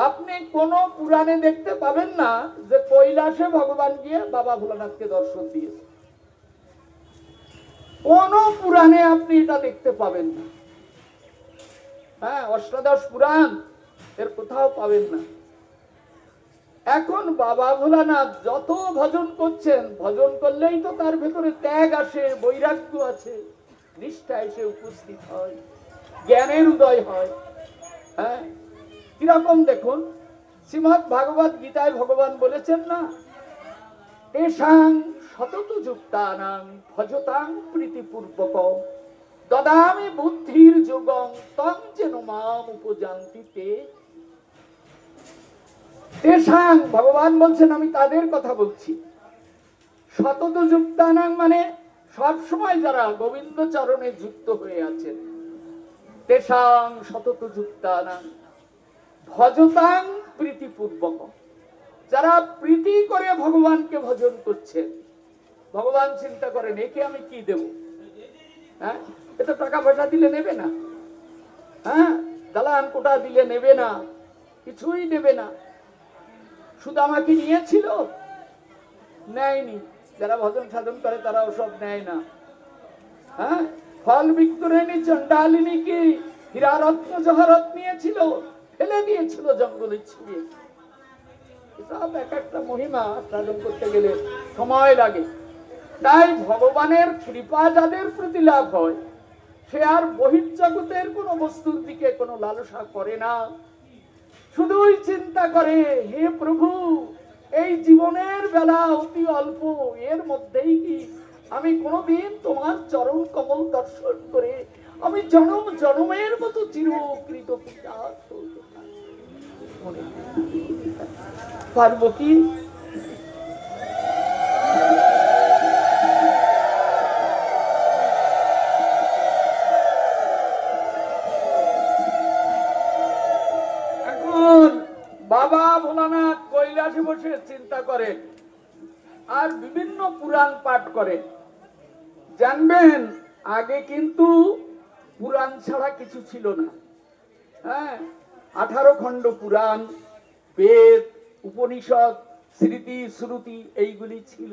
আপনি কোন পুরাণে দেখতে পাবেন না যে কৈলাসে ভগবান গিয়ে বাবা ভোলানাথকে দর্শন দিয়েছে। কোন পুরাণে আপনি এটা দেখতে পাবেন না। হ্যাঁ, অষ্টাদশ পুরাণ এর কোথাও পাবেন না। এখন বাবা ভোলানাথ যত ভজন করছেন, ভজন করলেই তো তার ভেতরে ত্যাগ আসে, বৈরাগ্য আছে, নিষ্ঠা এসে উপস্থিত হয়, জ্ঞানের উদয় হয়। হ্যাঁ, কিরকম দেখুন, শ্রীমদ্ ভাগবত গীতায় ভগবান বলেছেন না, তেষাং সতত যুক্তানাং ভজতাং প্রীতিপূর্বক দদামি বুদ্ধির যোগং তং যেন মাম উপজান্তি তে। তেষাং, ভগবান বলছেন আমি তাদের কথা বলছি। সতত যুক্তানাং মানে সবসময় যারা গোবিন্দ চরণে যুক্ত হয়ে আছেন। তেষাং সতত যুক্তানাং ভজতাং প্রীতিপূর্বক, যারা প্রীতি করে ভগবানকে ভজন করছেন। ভগবান চিন্তা করেন একে আমি কি দেব? হ্যাঁ, এটা টাকা পয়সা দিলে নেবে না, হ্যাঁ, দালান কোটা দিলে নেবে না, কিছুই নেবে না। শুধু আমাকে নিয়েছিল, নেয়নি। যারা ভজন সাধন করে তারা ওসব নেয় না। হ্যাঁ, ফল বিক্রয়ণী চণ্ডালিনী কি হীরারত্ন জহরত নিয়েছিল, ফেলে দিয়েছিল জঙ্গলে ছিঁড়ে। সব এক একটা মহিমা সাধন করতে গেলে সময় লাগে। তাই ভগবানের কৃপা যাদের প্রতি লাভ হয়, সে আর বহির্জগতের কোন বস্তুর দিকে কোনো লালসা করে না। শুধুই চিন্তা করে, হে প্রভু, এই জীবনের বেলা অতি অল্প, এর মধ্যেই কি আমি কোনদিন তোমার চরণ কমল দর্শন করে আমি জনম জনমের মতো চিরকৃত পারব কি? এখন বাবা ভোলানাথ কৈলাসে বসে চিন্তা করেন আর বিভিন্ন পুরাণ পাঠ করেন। জানবেন, আগে কিন্তু পুরাণ ছাড়া কিছু ছিল না। হ্যাঁ, 18 খণ্ড পুরাণ, বেদ, উপনিষদ, স্মৃতি শ্রুতি এইগুলি ছিল।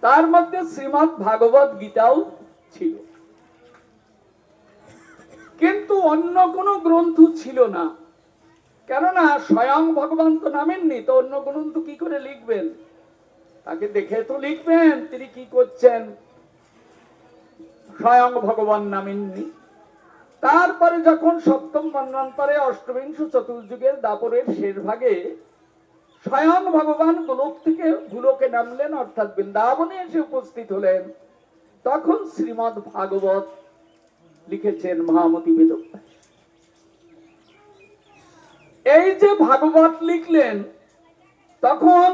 তার মধ্যে শ্রীমদ্ ভাগবত গীতাও ছিল, কিন্তু অন্য কোনো গ্রন্থ ছিল না। কেননা স্বয়ং ভগবান তো নামেননি, তো অন্য গ্রন্থ কি করে লিখবেন? তাকে দেখে তো লিখবেন তিনি কি করছেন। স্বয়ং ভগবান নামেননি। তারপরে যখন সপ্তম মন্বন্তরে অষ্টবিংশ চতুর্যুগের দাপরের শেষ ভাগে স্বয়ং ভগবান গোলক থেকে ভূলোকে নামলেন, অর্থাৎ বৃন্দাবনে এসে উপস্থিত হলেন, তখন শ্রীমদ্ ভাগবত লিখেছেন মহামতি বেদব্যাস। এই যে ভাগবত লিখলেন, তখন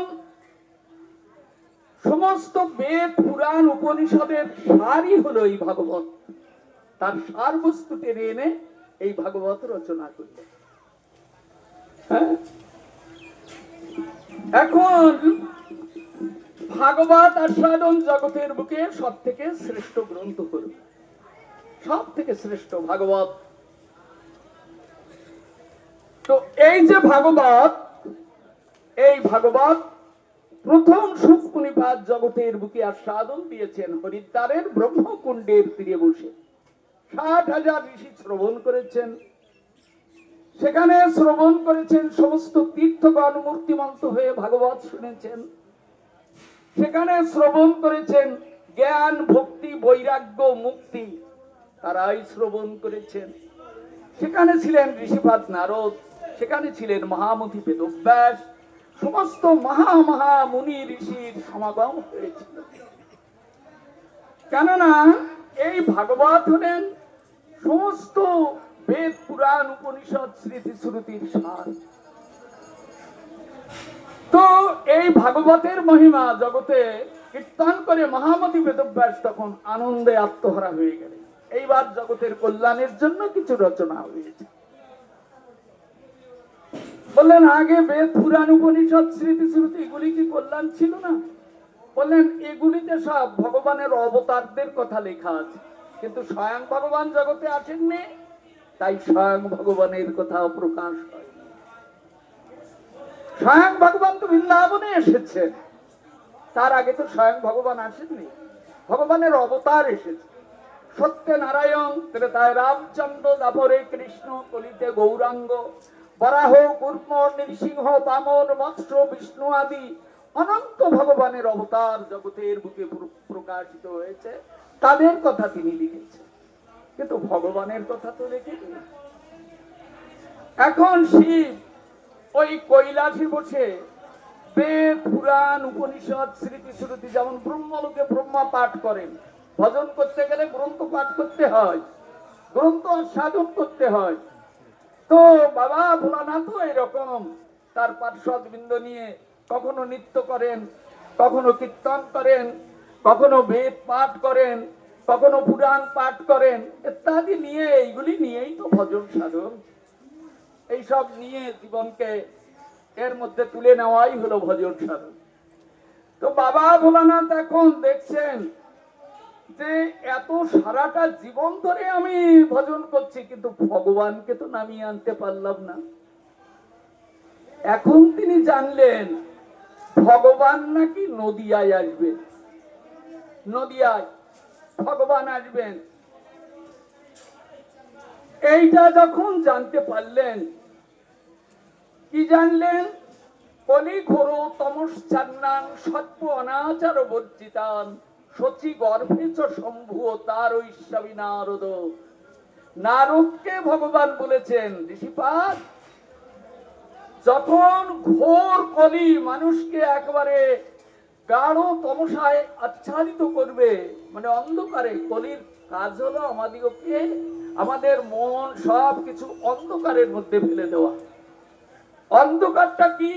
সমস্ত বেদ পুরাণ উপনিষদের সারই হলো এই ভাগবত। তার সার বস্তু টেনে এনে এই ভাগবত রচনা করলেন। হ্যাঁ, এখন ভাগবত আস্বাদন জগতের বুকে সব থেকে শ্রেষ্ঠ গ্রন্থ হল, সব থেকে শ্রেষ্ঠ ভাগবত। তো এই যে ভাগবত, এই ভাগবত প্রথম সুখমুনিপাদ জগতের বুকে আস্বাদন দিয়েছেন হরিদ্বারের ব্রহ্মকুণ্ডের তীরে বসে। 60,000 ঋষি শ্রবণ করেছেন। সেখানে শ্রবণ করেছেন সমস্ত তীর্থগণ, মূর্তিমন্ত হয়ে ভাগবত শুনেছেন। সেখানে শ্রবণ করেছেন জ্ঞান, ভক্তি, বৈরাগ্য, মুক্তি, তারাই শ্রবণ করেছেন। সেখানে ছিলেন ঋষিপাদ নারদ, সেখানে ছিলেন মহামতি বেদব্যাস, সমস্ত মহা মহা মুনি ঋষির সমাগম হয়েছিল। কেননা এই ভাগবত হলেন সমস্ত বেদ পুরাণ উপনিষদ স্মৃতি শ্রুতির সার। এই ভাগবতের মহিমা জগতে কীর্তন করে মহামতি বেদব্যাস তখন আনন্দে আত্মহারা হয়ে গেলেন। এইবার জগতের কল্যাণের জন্য কিছু রচনা হয়েছে। বললেন আগে বেদ পুরাণ উপনিষদ স্মৃতি শ্রুতি এগুলি কি কল্যাণ ছিল না? বললেন এগুলিতে সব ভগবানের অবতারদের কথা লেখা আছে, কিন্তু স্বয়ং ভগবান জগতে আসেননি, তাই স্বয়ং ভগবানের কথা প্রকাশ হয়। স্বয়ং ভগবান তো বৃন্দাবনে এসেছে, তার আগে তো স্বয়ং ভগবান আসেননি, ভগবানের অবতার এসেছে। সত্যে নারায়ণ, ত্রেতায় রামচন্দ্র, দাপরে কৃষ্ণ, কলিতে গৌরাঙ্গ, বরাহ, কূর্ম, নৃসিংহ, বামন, মৎস্য, বিষ্ণু আদি অনন্ত ভগবানের অবতার জগতের বুকে প্রকাশিত হয়েছে, তাদের কথা তিনি লিখেছেন, কিন্তু ভগবানের কথা তো লেখেনি। এখন শিব ওই কৈলাসে বসে বেদ পুরাণ উপনিষদ স্মৃতি শ্রুতি, যেমন ব্রহ্মলোকে ব্রহ্মা পাঠ করেন, ভজন করতে গেলে গ্রন্থ পাঠ করতে হয়, গ্রন্থ সাধন করতে হয়। তো বাবা ভোলানাথ এরকম তার পার্শ্বদ বৃন্দ নিয়ে কখনো নৃত্য করেন, কখনো কীর্তন করেন, কখনো বেদ পাঠ করেন, কখনো পুরাণ পাঠ করেন, ইত্যাদি নিয়ে এইগুলি নিয়েই তো ভজন সাধন। এইসব নিয়ে জীবনকে এর মধ্যে তুলে নেওয়াই হলো ভজন সাধন। তো বাবা ভোলানাথ এখন দেখছেন যে এত সারাটা জীবন ধরে আমি ভজন করছি, কিন্তু ভগবানকে তো নামিয়ে আনতে পারলাম না। এখন তিনি জানলেন ভগবান নাকি নদিয়ায় আসবেন, নদিয়ায় ভগবান আসবেন। এইটা যখন জানতে পারলেন, কি জানলেন? কলি ঘোর তমশ্চান্নান সত্য অনাচার বর্জিতান সচি গর্ভে চ শম্ভু তার ঐশ্বরী নারদ। নারদকে ভগবান বলেছেন, ঋষিপাদ, যখন ঘোর কলি মানুষকে একেবারে গাঢ় তমসায় আচ্ছাদিত করবে, মানে অন্ধকারে, কলির কাজ হলো আমাদিগকে, আমাদের মন সব কিছু অন্ধকারের মধ্যে ফেলে দেওয়া। অন্ধকারটা কি?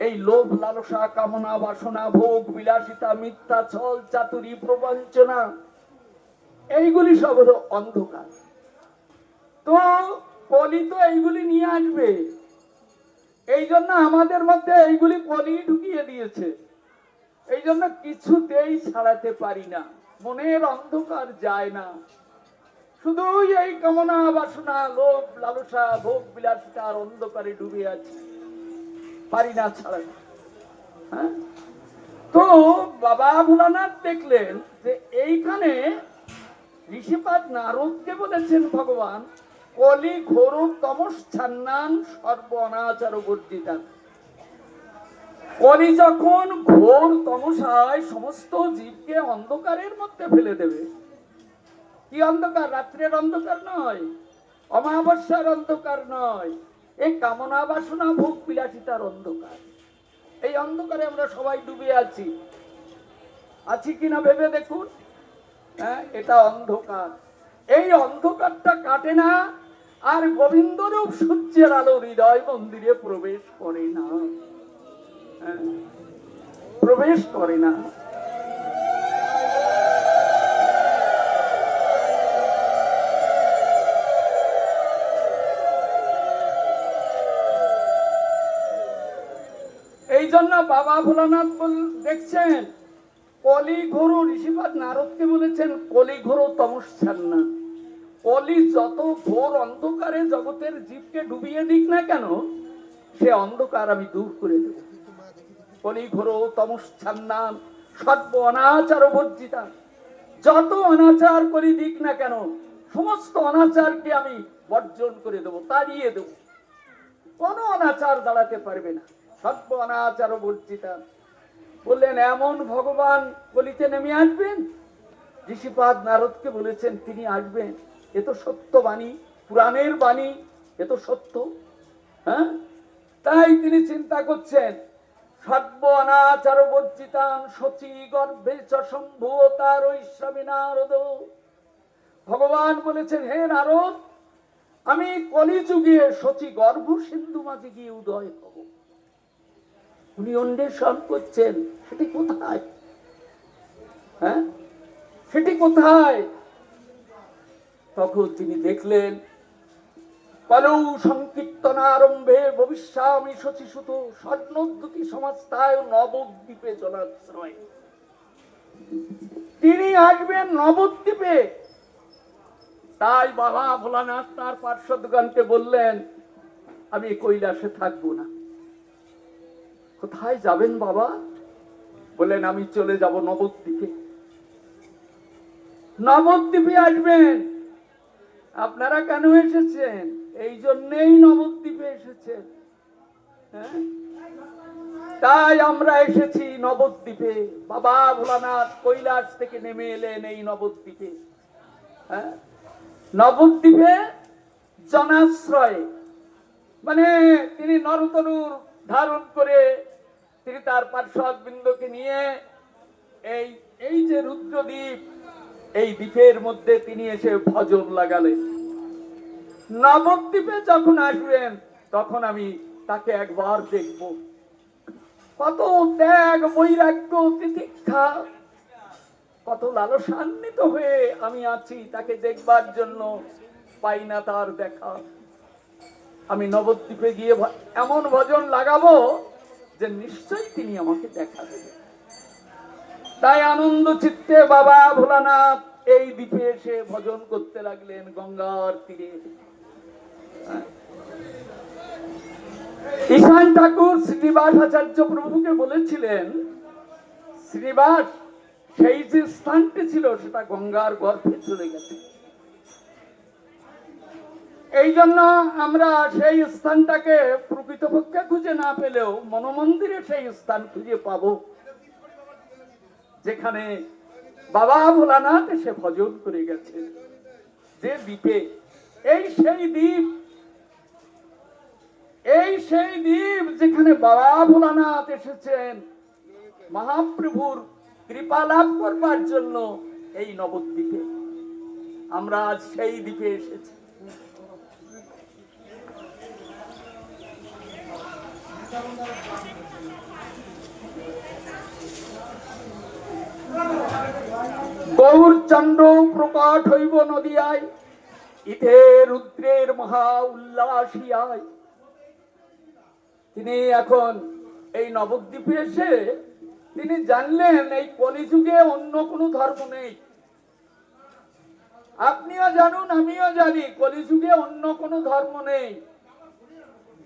এই লোভ, লালসা, কামনা, বাসনা, ভোগ, বিলাসিতা, মিথ্যা, ছল, চাতুরি, প্রবঞ্চনা, এইগুলি সব হলো অন্ধকার। তো কলি তো এইগুলি নিয়ে আসবে, এই জন্য আমাদের মধ্যে এইগুলি কলি ঢুকিয়ে দিয়েছে। এই জন্য কিছুতেই ছাড়াতে পারি না, মনের অন্ধকার যায় না, শুধু এই কামনা, বাসনা, লোভ, লালসা, ভোগ, বিলাসিতার অন্ধকারে ডুবে আছে, পারি না ছাড়াতে। হ্যাঁ, তো বাবা ভোলানাথ দেখলেন যে এইখানে ঋষিপাদ নারদকে বলেছেন ভগবান, কলি ঘোর তমশ্চান্নান সর্ব অনাচার বর্জিতান। কলি যখন ঘোর তমসায় সমস্ত জীবকে অন্ধকারের মধ্যে ফেলে দেবে। কি অন্ধকার? রাত্রের অন্ধকার নয়, অমাবস্যার অন্ধকার নয়, এই কামনা, বাসনা, ভোগ, বিলাসিতার অন্ধকার। এই অন্ধকারে আমরা সবাই ডুবে আছি, আছি কিনা ভেবে দেখুন। হ্যাঁ, এটা অন্ধকার। এই অন্ধকারটা কাটে না, আর গোবিন্দরূপ সূর্যের আলো হৃদয় মন্দিরে প্রবেশ করে না, প্রবেশ করে না। এই জন্য বাবা ভোলানাথ দেখছেন কলি ঘোর, ঋষিপাদ নারদকে বলেছেন কলি ঘোর তমশ্চান্নান। কলি যত ঘোর অন্ধকারে জগতের জীবকে ডুবিয়ে দিক না কেন, সে অন্ধকার আমি দূর করে দেব। কলি ঘোর তমশ্চান্নান সর্ব অনাচার বর্জিতা। যত অনাচার করি দিক না কেন, সমস্ত অনাচারকে আমি বর্জন করে দেব, তাড়িয়ে দেব, কোন অনাচার দাঁড়াতে পারবে না। সর্ব অনাচার বর্জিতা। বললেন এমন ভগবান কলিতে নেমে আসবেন? ঋষিপাদ নারদকে বলেছেন তিনি আসবেন, এ তো সত্য বাণী, পুরাণের বাণী, এ তো সত্য। হ্যাঁ, তাই তিনি চিন্তা করছেন, সর্ব অনাচার বর্জিতান সচি গর্ভে চ শম্ভু তার ঐশ্বরী নারদ। ভগবান বলেছেন, হে নারদ, আমি কলিযুগে সচি গর্ভ সিন্ধু মাঝে গিয়ে উদয় হব।
উনি অন্বেষণ করছেন, সেটি কোথায়? হ্যাঁ, সেটি কোথায়? তখন তিনি দেখলেন কলৌ সংকীর্তন আরম্ভে ভবিষ্যামি শচীসুত স্বর্ণোদ্যুতি সমাস্তায় নবদ্বীপে জলাশ্রয়। তিনি আসবেন নবদ্বীপে। তাই বাবা ভোলানাথ তার পার্শ্বদগণকে বললেন, আমি কৈলাসে থাকবো না। কোথায় যাবেন বাবা? বললেন, আমি চলে যাব নবদ্বীপে। নবদ্বীপে আসবেন। আপনারা কেন এসেছেন? এই জন্যেই নবদ্বীপে এসেছেন। হ্যাঁ, তাই আমরা এসেছি নবদ্বীপে। বাবা ভোলানাথ কৈলাস থেকে নেমে এলেন এই নবদ্বীপে। হ্যাঁ, নবদ্বীপে জনাশ্রয়ে, মানে তিনি নরতনুর ধারণ করে তিনি তার পার্শ্বদ বৃন্দকে নিয়ে এই এই যে রুদ্রদ্বীপ, এই দ্বীপের মধ্যে তিনি এসে ভজন লাগালেন। নবদ্বীপে যখন আসবেন তখন আমি তাকে একবার দেখব। কত ত্যাগ, বৈরাগ্য, তিতিক্ষা, কত লালসান্বিত হয়ে আমি আছি তাকে দেখবার জন্য, পাই না তার দেখা। আমি নবদ্বীপে গিয়ে এমন ভজন লাগাবো যে নিশ্চয়ই তিনি আমাকে দেখা দেবেন। তাই আনন্দ চিত্তে বাবা ভোলানাথ এই দ্বীপে এসে ভজন করতে লাগলেন গঙ্গার তীরে। ঈশান ঠাকুর শ্রীনিবাস আচার্য প্রভুকে বলেছিলেন, শ্রীনিবাস সেই যে স্থানটি ছিল সেটা গঙ্গার গর্ভে চলে গেছে। এই জন্য আমরা সেই স্থানটাকে প্রকৃতপক্ষে খুঁজে না পেলেও মনোমন্দিরে সেই স্থান খুঁজে পাবো, যেখানে বাবা ভোলানাথ এসে ভজন করে গেছে। যে দ্বীপে, এই সেই দ্বীপ, এই সেই দ্বীপ যেখানে বাবা ভোলানাথ এসেছেন মহাপ্রভুর কৃপা লাভ করবার জন্য। এই নবদ্বীপে আমরা আজ সেই দ্বীপে এসেছি। গৌরচন্দ্র প্রকট হইব নদিয়ায়, ইতে রুদ্রের মহা উল্লাসিয়ায়। তিনি এখন এই নবদ্বীপে এসে তিনি জানলেন এই কলিযুগে অন্য কোনো ধর্ম নেই। আপনিও জানুন, আমিও জানি, কলিযুগে অন্য কোনো ধর্ম নেই।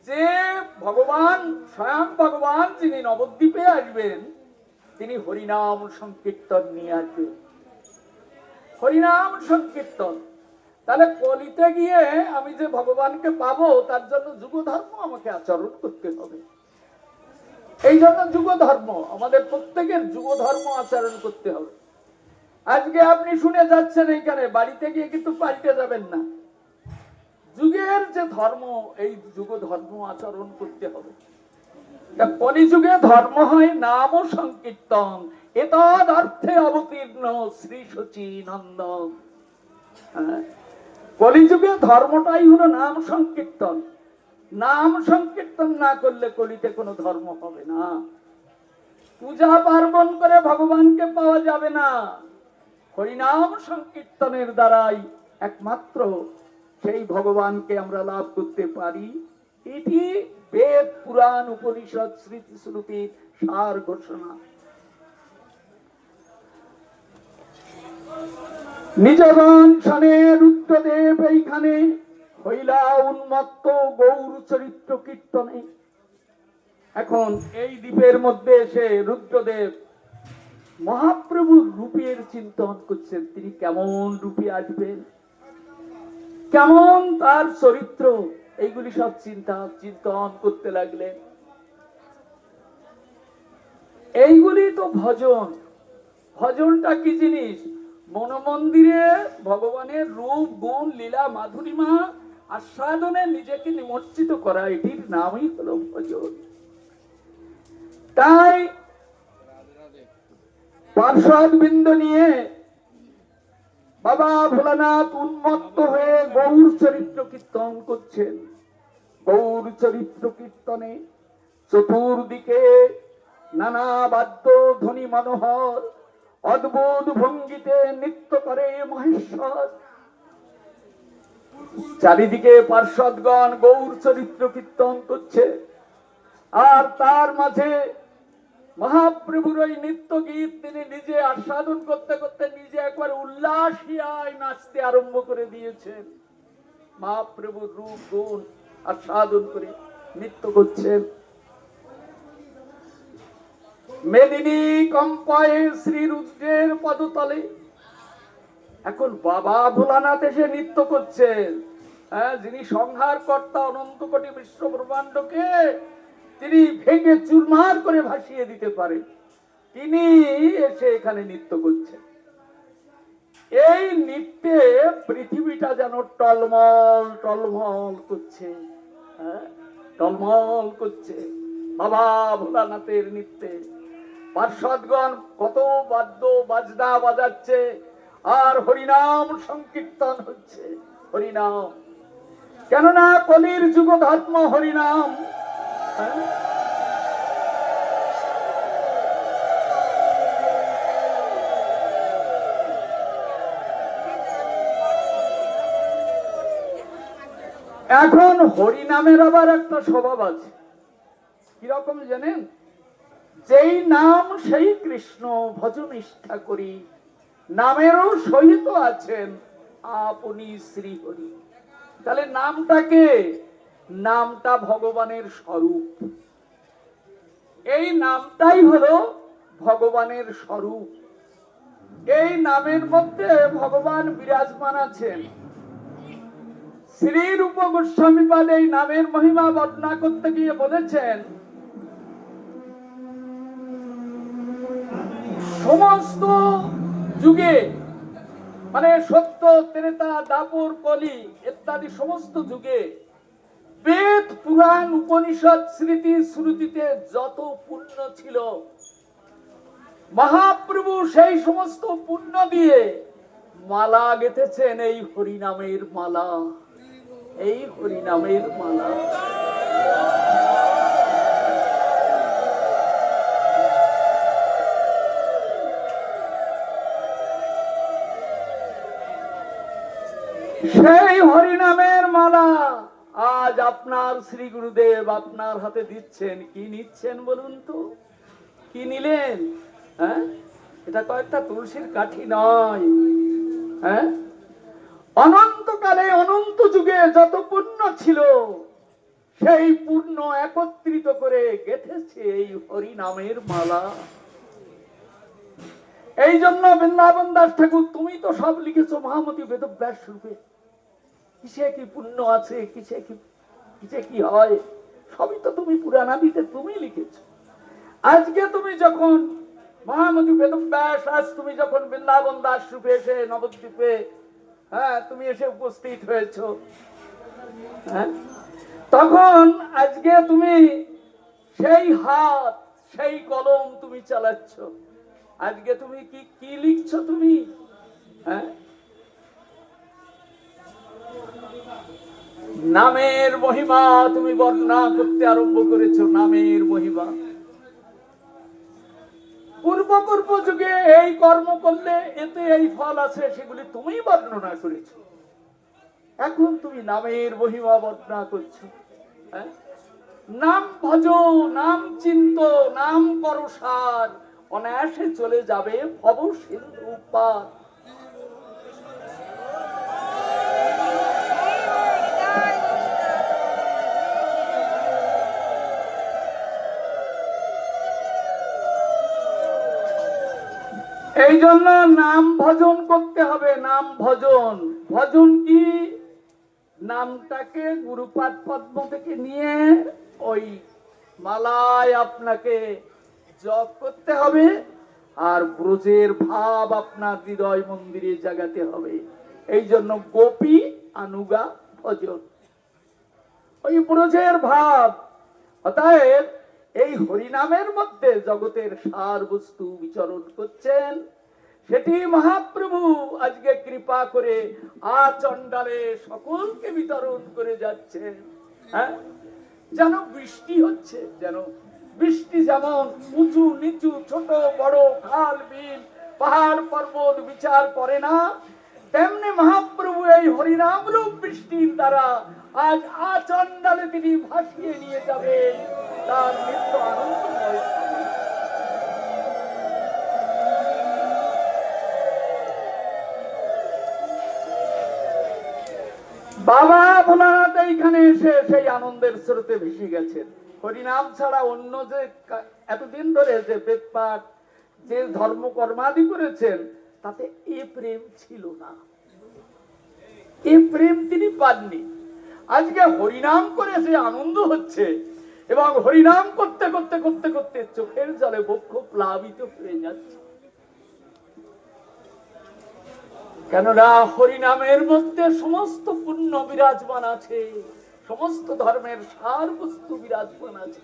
যে ভগবান, স্বয়ং ভগবান যিনি নবদ্বীপে আসবেন, তিনি হরিনাম সংকীর্তন নিয়ে আসবেন। হরিনাম সংকীর্তন। তাহলে কলিতে গিয়ে আমি যে ভগবানকে পাবো তার জন্য যুগ ধর্ম আমাকে আচরণ করতে হবে। এই জন্য যুগ ধর্ম, আমাদের প্রত্যেকের যুগ ধর্ম আচরণ করতে হবে। আজকে আপনি শুনে যাচ্ছেন এইখানে, বাড়িতে গিয়ে কিন্তু পাল্টে যাবেন না। যুগের যে ধর্ম, এই যুগ ধর্ম আচরণ করতে হবে। কলিযুগে ধর্ম হয় নাম সংকীর্তন, এতদ অর্থে অবতীর্ণ শ্রী সচিনন্দন। কলিযুগে ধর্মটাই হলো নাম সংকীর্তন। নাম সংকীর্তন না করলে কলিতে কোনো ধর্ম হবে না। পূজা পার্বণ করে ভগবানকে পাওয়া যাবে না। হরিনাম সংকীর্তনের দ্বারাই একমাত্র সেই ভগবানকে আমরা লাভ করতে পারি। এটি বেদ, পুরাণ, উপনিষদ, স্মৃতি শ্রুতির সার ঘোষণা। নিজগণ শনে রুদ্রদেব এইখানে হইলা উন্মত্ত গৌর চরিত্র কীর্তনে। এখন এই দ্বীপের মধ্যে এসে রুদ্রদেব মহাপ্রভুর রূপের চিন্তন করছেন। তিনি কেমন রূপে আসবেন, কেমন তার চরিত্র, এইগুলি সব চিন্তন করতে লাগলেন। এইগুলি তো ভজন। ভজনটা কি জিনিস? মনোমন্দিরে ভগবানের রূপ, গুণ, লীলা, মাধুরিমা আস্বাদনে নিজেকে নিমজ্জিত করা, এটির নামই হলো ভজন। তাই পার্শ্বদ বৃন্দ নিয়ে বাবা ভোলানাথ উন্মত্ত হয়ে গৌর চরিত্র কীর্তন করছেন। গৌর চরিত্র কীর্তনে চতুর্দিকে নানা বাদ্য ধ্বনি মনোহর, অদ্ভুত ভঙ্গিতে নৃত্য করে মহেশ্বর। চারিদিকে পার্শ্বদগণ গৌর চরিত্র কীর্তন করছে, আর তার মাঝে মহাপ্রভুর ওই নৃত্য গীত তিনি নিজে আস্বাদন করতে করতে নিজে একবার উল্লাসিয়ায় নাচতে আরম্ভ করে দিয়েছেন। মহাপ্রভুর রূপ গুণ আস্বাদন করে নৃত্য করছেন। মেদিনী কম্পায় শ্রী রুদ্রের পদতলে এখন বাবা ভোলানাথ এসে নৃত্য করছেন। যিনি সংহার কর্তা, অনন্ত কোটি বিশ্ব ব্রহ্মাণ্ডকে তিনি ভেঙে চুরমার করে ভাসিয়ে দিতে পারেন, তিনি এসে এখানে নৃত্য করছেন। এই নৃত্যে পৃথিবীটা যেন টলমল টলমল করছে, টলমল করছে বাবা ভোলানাথের নৃত্যে। পার্শ্বদগণ কত বাদ্য বাজনা বাজাচ্ছে, আর হরিনাম সংকীর্তন হচ্ছে। হরিনাম, কেননা কলির যুগ ধর্ম হরিনাম। এখন হরিনামের আবার একটা স্বভাব আছে, কিরকম জানেন? যেই নাম সেই কৃষ্ণ ভজ নিষ্ঠা করি, নামেরও সহিত আছেন আপনি শ্রী হরি। তাহলে নামটাকে, নামটা ভগবানের স্বরূপ। এই নামটাই হলো ভগবানের স্বরূপ। এই নামের মধ্যে ভগবান বিরাজমান আছেন। শ্রী রূপ গোস্বামীপাদ এই নামের মহিমা বর্ণনা করতে গিয়ে বলেছেন, সমস্ত যুগে, মানে সত্য, ত্রেতা, দাপর, কলি ইত্যাদি সমস্ত যুগে বেদ, পুরাণ, উপনিষদ, স্মৃতি, শ্রুতিতে যত পুণ্য ছিল, মহাপ্রভু সেই সমস্ত পুণ্য দিয়ে মালা গেঁথেছেন। এই হরিনামের মালা, এই হরিনামের মালা। সেই হরিনামের মালা আজ আপনার শ্রী গুরুদেব আপনার হাতে দিচ্ছেন। কি নিচ্ছেন বলুন তো? কি নিলেন? এটা কয়েকটা তুলসীর কাঠি নয়। অনন্তকালে, অনন্ত যুগে যত পুণ্য ছিল, সেই পুণ্য একত্রিত করে গেঁথেছে এই হরিনামের মালা। এই জন্য বৃন্দাবন দাস ঠাকুর, তুমি তো সব লিখেছো মহামতি বেদব্যাস রূপে। কিসে কি পুণ্য আছে, কিসে কি হয়, সবই তো তুমি পুরাণাদিতে তুমি লিখেছো। আজকে তুমি যখন মহামতি বেদব্যাস, আজ তুমি যখন বৃন্দাবন দাস রূপে এসে নবদ্বীপে তুমি এসে উপস্থিত হয়েছ, তখন আজকে তুমি সেই হাত, সেই কলম তুমি চালাচ্ছ। আজকে তুমি কি লিখছো? তুমি নামের মহিমা তুমি বর্ণনা করতে আরম্ভ করেছো। নামের মহিমা, পূর্ব যুগে এই কর্ম করলে এতে এই ফল আছে, সেগুলি তুমি বর্ণনা করেছো। এখন তুমি নামের মহিমা বর্ণনা করছো। নাম ভজ, নাম চিন্ত, নাম করো সার, অনায়াসে চলে যাবে ভব সিন্ধু পার। এই জন্য নাম ভজন করতে হবে। নাম ভজন, ভজন কি? নামটাকে গুরুপাদ পদ্ম থেকে নিয়ে ওই মালায় আপনাকে জপ করতে হবে, আর ব্রজের ভাব আপনার হৃদয় মন্দিরে জাগাতে হবে। এই জন্য গোপী আনুগা ভজন, ওই ব্রজের ভাব। অতএব এই হরিনামের মধ্যে জগতের সার বস্তু বিচরণ করছেন। সেটি মহাপ্রভু আজকে কৃপা করে আচণ্ডালে সকলকে বিতরণ করে যাচ্ছেন। যেন বৃষ্টি হচ্ছে, যেন বৃষ্টি যেমন উঁচু নিচু ছোট বড় খাল বিল পাহাড় পর্বত বিচার করে না, তেমনি মহাপ্রভু এই হরিনাম রূপ বৃষ্টির দ্বারা আজ আচণ্ডালে তিনি ভাসিয়ে নিয়ে যাবেন তার নিত্য আনন্দময় ভাবে। বাবা ভোলানাথ এইখানে এসে সেই আনন্দের স্রোতে ভেসে গেছেন। হরিনাম ছাড়া অন্য যে এতদিন ধরে যে বেদপাঠ যে ধর্মকর্মাদি করেছেন তাতে এ প্রেম ছিল না, এ প্রেম তিনি পাননি। আজকে হরিনাম করে যে আনন্দ হচ্ছে এবং হরিনাম করতে করতে করতে করতে চোখের জলে বক্ষ প্লাবিত হয়ে যাচ্ছে। কেননা হরিনামের মধ্যে সমস্ত পুণ্য বিরাজমান আছে, সমস্ত ধর্মের সার বস্তু বিরাজমান আছে।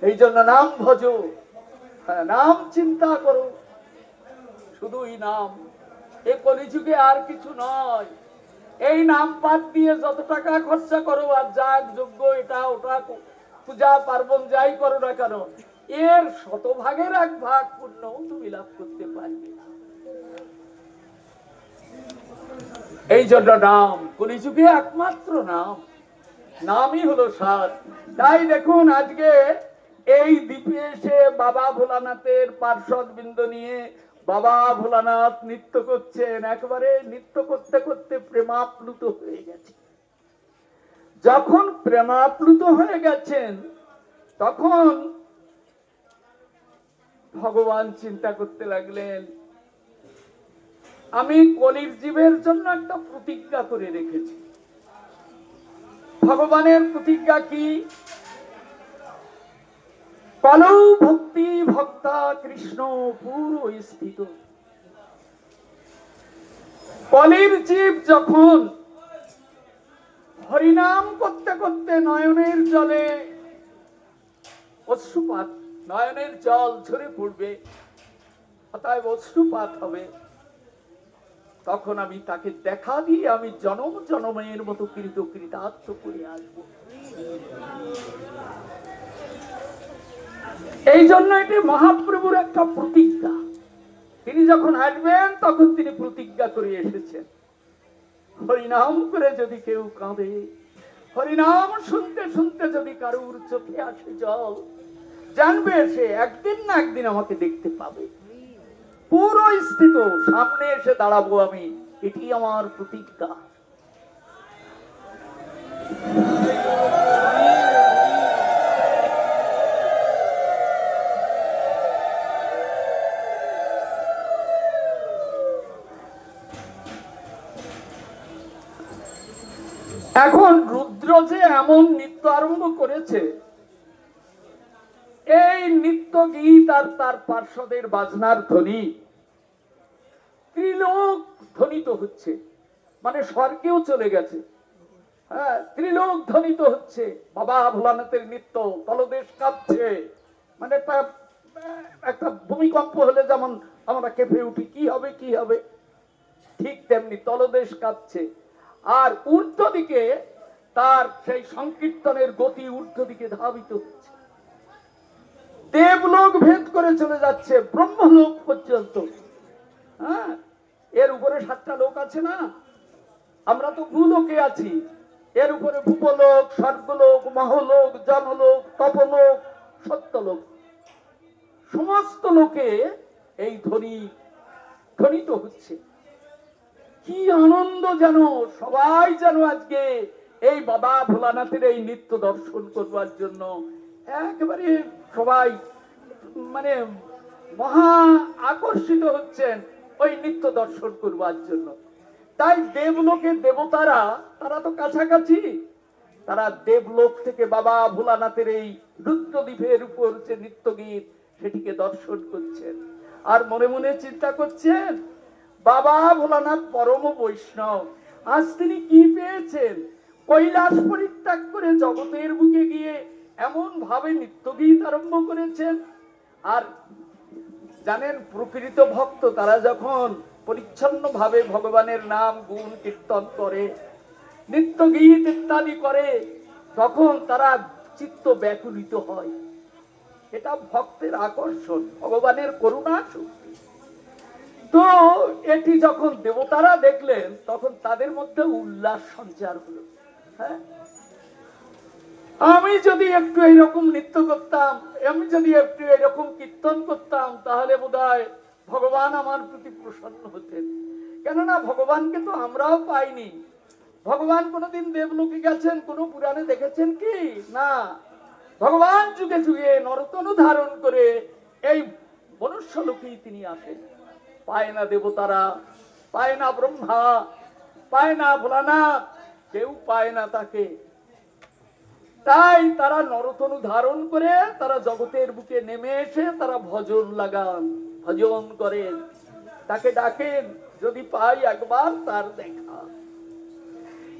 এই জন্য নাম ভজো, নাম চিন্তা করো, শুধুই নাম। এ কলিযুগে আর কিছু নয়। এই নাম পাঠ দিয়ে যত টাকা খরচা করো আর যাগ যোগ্য এটা ওটা পূজা পার্বণ যাই করো না কেন, এর শতভাগের 1 ভাগ পুণ্য তুমি লাভ করতে পারবে না। এই জন্য নাম, কলিযুগে একমাত্র নাম, নামই হলো সার। তাই দেখুন আজকে এই দ্বীপে এসে বাবা ভোলানাথের পার্ষদ বৃন্দ নিয়ে বাবা ভোলানাথ নৃত্য করছেন। একবারে নৃত্য করতে করতে প্রেমাপ্লুত হয়ে গেছে। যখন প্রেমাপ্লুত হয়ে গেছেন তখন ভগবান চিন্তা করতে লাগলেন, আমি কলির জীবের জন্য একটা প্রতিজ্ঞা করে রেখেছি। ভগবানের প্রতিজ্ঞা কি? কলৌ ভক্তি ভক্তা কৃষ্ণ পুরো স্থিত। কলির জীব যখন হরিনাম করতে করতে নয়নের জলে অশ্রুপাত, নয়নের জল ঝরে পড়বে, অতএব অশ্রুপাত হবে, তখন আমি তাকে দেখা দিয়ে আমি জনম জনমের মতো কৃতার্থ করে আসব। এই জন্য এটি মহাপ্রভুর একটা প্রতিজ্ঞা। তিনি যখন আসবেন তখন তিনি প্রতিজ্ঞা করে এসেছেন, হরিনাম করে যদি কেউ কাঁদে, হরিনাম শুনতে শুনতে যদি কারুর চোখে আসে জল, জানবে সে একদিন না একদিন আমাকে দেখতে পাবে। পুরো স্থিত সামনে এসে দাঁড়াবো আমি, এটি আমার প্রতিজ্ঞা। এখন রুদ্র যে এমন নৃত্য আরম্ভ করেছে, এই নৃত্য গীত আর তার পার্শ্বদের বাজনার ধ্বনি ত্রিলোক ধ্বনিত হচ্ছে, মানে স্বর্গেও চলে গেছে। হ্যাঁ, ত্রিলোক ধ্বনিত হচ্ছে। বাবা ভোলানাথের নৃত্য, তলদেশ কাঁপছে। মানে একটা ভূমিকম্প হলে যেমন আমরা কেঁপে উঠি, কি হবে কি হবে, ঠিক তেমনি তলদেশ কাঁপছে। আর ঊর্ধ্ব দিকে তার সেই সংকীর্তনের গতি ঊর্ধ্ব দিকে ধাবিত হচ্ছে, দেবলোক ভেদ করে চলে যাচ্ছে ব্রহ্মলোক পর্যন্ত। হ্যাঁ, এর উপরে 7টা লোক আছে না, আমরা তো ভূলোকে আছি, এর উপরে ভূপলোক, স্বর্গলোক, মহলোক, জনলোক, তপলোক, সত্যলোক, সমস্ত লোকে এই ধ্বনি ধ্বনিত হচ্ছে। কি আনন্দ, যেন সবাই যেন আজকে এই বাবা ভোলানাথের এই নৃত্য দর্শন করবার জন্য একেবারে সবাই মানে মহা আকর্ষিত হচ্ছেন ওই নৃত্য দর্শন করবার জন্য। তাই দেবলোকের দেবতারা, তারা তো কাছাকাছি, তারা দেবলোক থেকে বাবা ভোলানাথের এই রুদ্রদ্বীপের উপর যে নৃত্য গীত সেটিকে দর্শন করছেন আর মনে মনে চিন্তা করছেন, বাবা ভোলানাথ পরম বৈষ্ণব, আজ তিনি কি পেয়েছেন? কৈলাস পরিত্যাগ করে জগতের বুকে গিয়ে এমন ভাবে নৃত্যগীত আরম্ভ করেছেন। আর জানেন, প্রকৃত ভক্ত তারা যখন পরিচ্ছন্ন ভাবে ভগবানের নাম গুণ কীর্তন করে, নৃত্যগীত ইত্যাদি করে, তখন তারা চিত্ত ব্যাকুলিত হয়। এটা ভক্তের আকর্ষণ, ভগবানের করুণা শক্তি। তো এটি যখন দেবতারা দেখলেন তখন তাদের মধ্যে উল্লাস সঞ্চার হলো। হ্যাঁ, আমি যদি একটু এইরকম নৃত্য করতাম, আমি যদি একটু এরকম কীর্তন করতাম, তাহলে বোধহয় ভগবান আমার প্রতি প্রসন্ন হতেন। কেননা ভগবানকে তো আমরাও পাইনি। ভগবান কোনোদিন দেবলোকে গেছেন কোন পুরাণে দেখেছেন কি? না। ভগবান যুগে যুগে নরতনু ধারণ করে এই মনুষ্য লোকেই তিনি আসেন। পায় না দেবতারা, পায় না ব্রহ্মা, পায় না ভোলানাথ, কেউ পায় না তাকে। তাই তারা নরতনু ধারণ করে তারা জগতের বুকে নেমে এসে তারা ভজন লাগান, ভজন করেন, তাকে ডাকেন, যদি পাই একবার তার দেখা।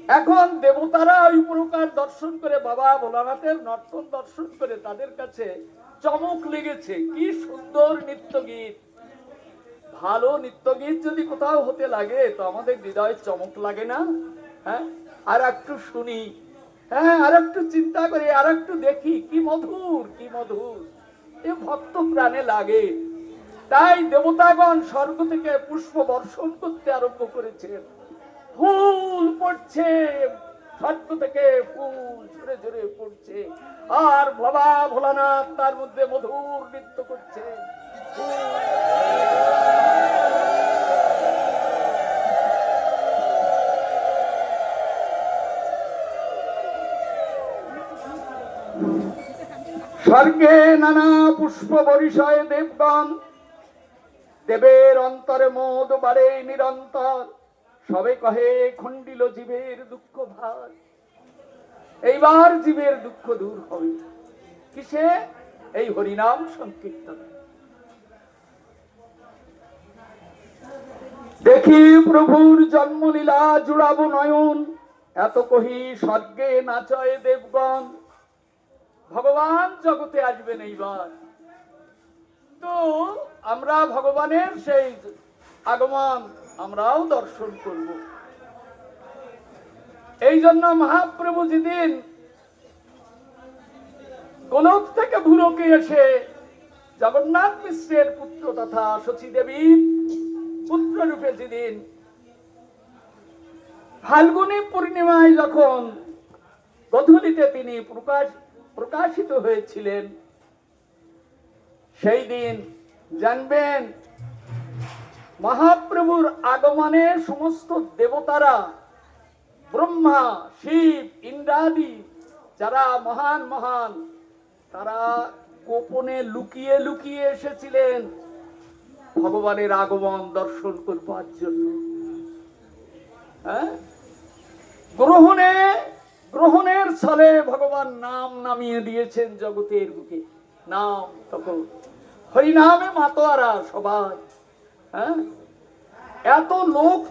এখন দেবতারা ওই প্রকার দর্শন করে, বাবা ভোলানাথের নর্তন দর্শন করে তাদের কাছে চমক লেগেছে। কি সুন্দর নৃত্যগীত! ভালো নৃত্যগীত যদি কোথাও হতে লাগে তো আমাদের হৃদয়ে চমক লাগে না? হ্যাঁ, আর একটু শুনি, হ্যাঁ, আর একটু চিন্তা করি, আর একটু দেখি, কি মধুর, কি মধুর, এ ভক্ত প্রাণে লাগে। তাই দেবতাগণ স্বর্গ থেকে পুষ্প বর্ষণ করতে আরম্ভ করেছেন। ফুল পড়ছে, স্বর্গ থেকে ফুল ঝরে ঝরে পড়ছে, আর বাবা ভোলানাথ তার মধ্যে মধুর নৃত্য করছে। স্বর্গে নানা পুষ্প বরিশায় দেবগণ, দেবের অন্তরে মোদ বাড়ে নিরন্তর, সবে কহে খণ্ডিল জীবের দুঃখ ভার। এইবার জীবের দুঃখ দূর হবে কিসে? এই হরিনাম সংকীর্তন। দেখি প্রভুর জন্মলীলা জুড়াবো নয়ন, এত কহি স্বর্গে নাচয় দেবগণ। ভগবান জগতে আসবেন এইবার। তো আমরা ভগবানের সেই আগমন আমরাও দর্শন করব। এই জন্য মহাপ্রভু যেদিন গোলক থেকে ভূলোকে এসে জগন্নাথ মিশ্রের পুত্র তথা শচী দেবীর পুত্র রূপে যেদিন ফাল্গুনী পূর্ণিমায় যখন গধূলিতে তিনি প্রকাশিত হয়েছিলেন, সেই দিন জানবেন মহাপ্রভুর আগমনে সমস্ত দেবতারা, ব্রহ্মা, শিব, ইন্দ্রাদি যারা মহান মহান, তারা গোপনে লুকিয়ে লুকিয়ে এসেছিলেন ভগবানের আগমন দর্শন করবার জন্য। হ্যাঁ, গ্রহণের ছলে ভগবান নাম নামিয়ে দিয়েছেন জগতের বুকে। নাম তখন হরিনামে মাতোয়ারা সবাই। হ্যাঁ, এত লোক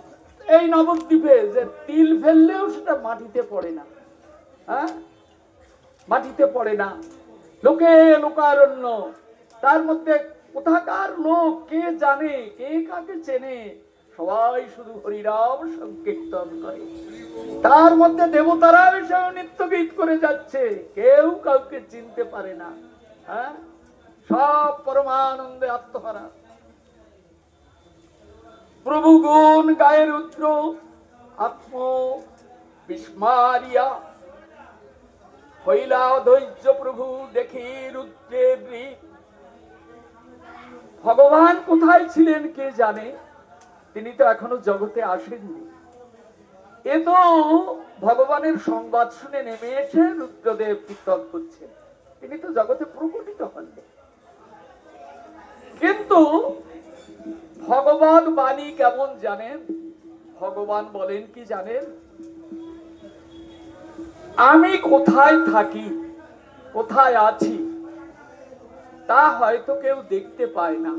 এই নবদ্বীপে যে তিল ফেললেও সেটা মাটিতে পড়ে না। হ্যাঁ, মাটিতে পড়ে না। লোকে লোকারণ্য, তার মধ্যে কোথাকার লোক কে জানে, কে কাকে চেনে, সবাই শুধু হরিনাম সংকীর্তন করে। তার মধ্যে দেবতারা এসে নৃত্য গীত করে যাচ্ছে, কেউ কাউকে চিনতে পারে না। হ্যাঁ, সব পরমানন্দে আত্মহারা। প্রভু গুণ গায়ে রুদ্র আত্ম বিস্মারিয়া, হইলা ধৈর্য প্রভু দেখি রুদ্রের রীত। ভগবান কোথায় ছিলেন কে জানে, তিনি তো এখনো জগতে আসেননি। এ তো ভগবানের সংবাদ শুনে নেমে এসে রুদ্রদেব কীর্তন করছেন, তিনি তো জগতে প্রকটিত হননি। কিন্তু ভগবান বাণী কেমন জানেন? ভগবান বলেন কি জানেন? আমি কোথায় থাকি, কোথায় আছি, তা হয়তো কেউ দেখতে পায় না,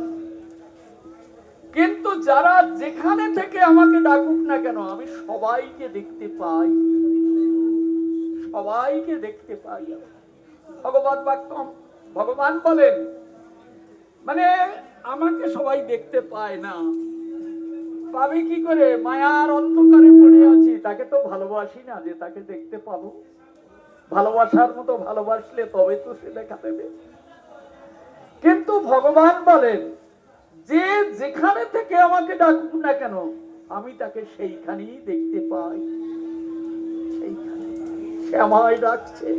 কিন্তু যারা যেখানে থেকে আমাকে ডাকুক না কেন আমি সবাইকে দেখতে পাই, সবাইকে দেখতে পাই। ভগবত বাক্য ভগবান বলেন, মানে আমাকে সবাই দেখতে পায় না, পাবে কি করে? মায়ার অন্ধকারে পড়ে আছি, তাকে তো ভালোবাসি না যে তাকে দেখতে পাবো। ভালোবাসার মতো ভালোবাসলে তবে তো সে দেখা দেবে। কিন্তু ভগবান বলেন যে যেখানে থেকে আমাকে ডাকুক না কেন আমি তাকে সেইখানেই দেখতে পাই, সেইখানে সে আমায় ডাকছে।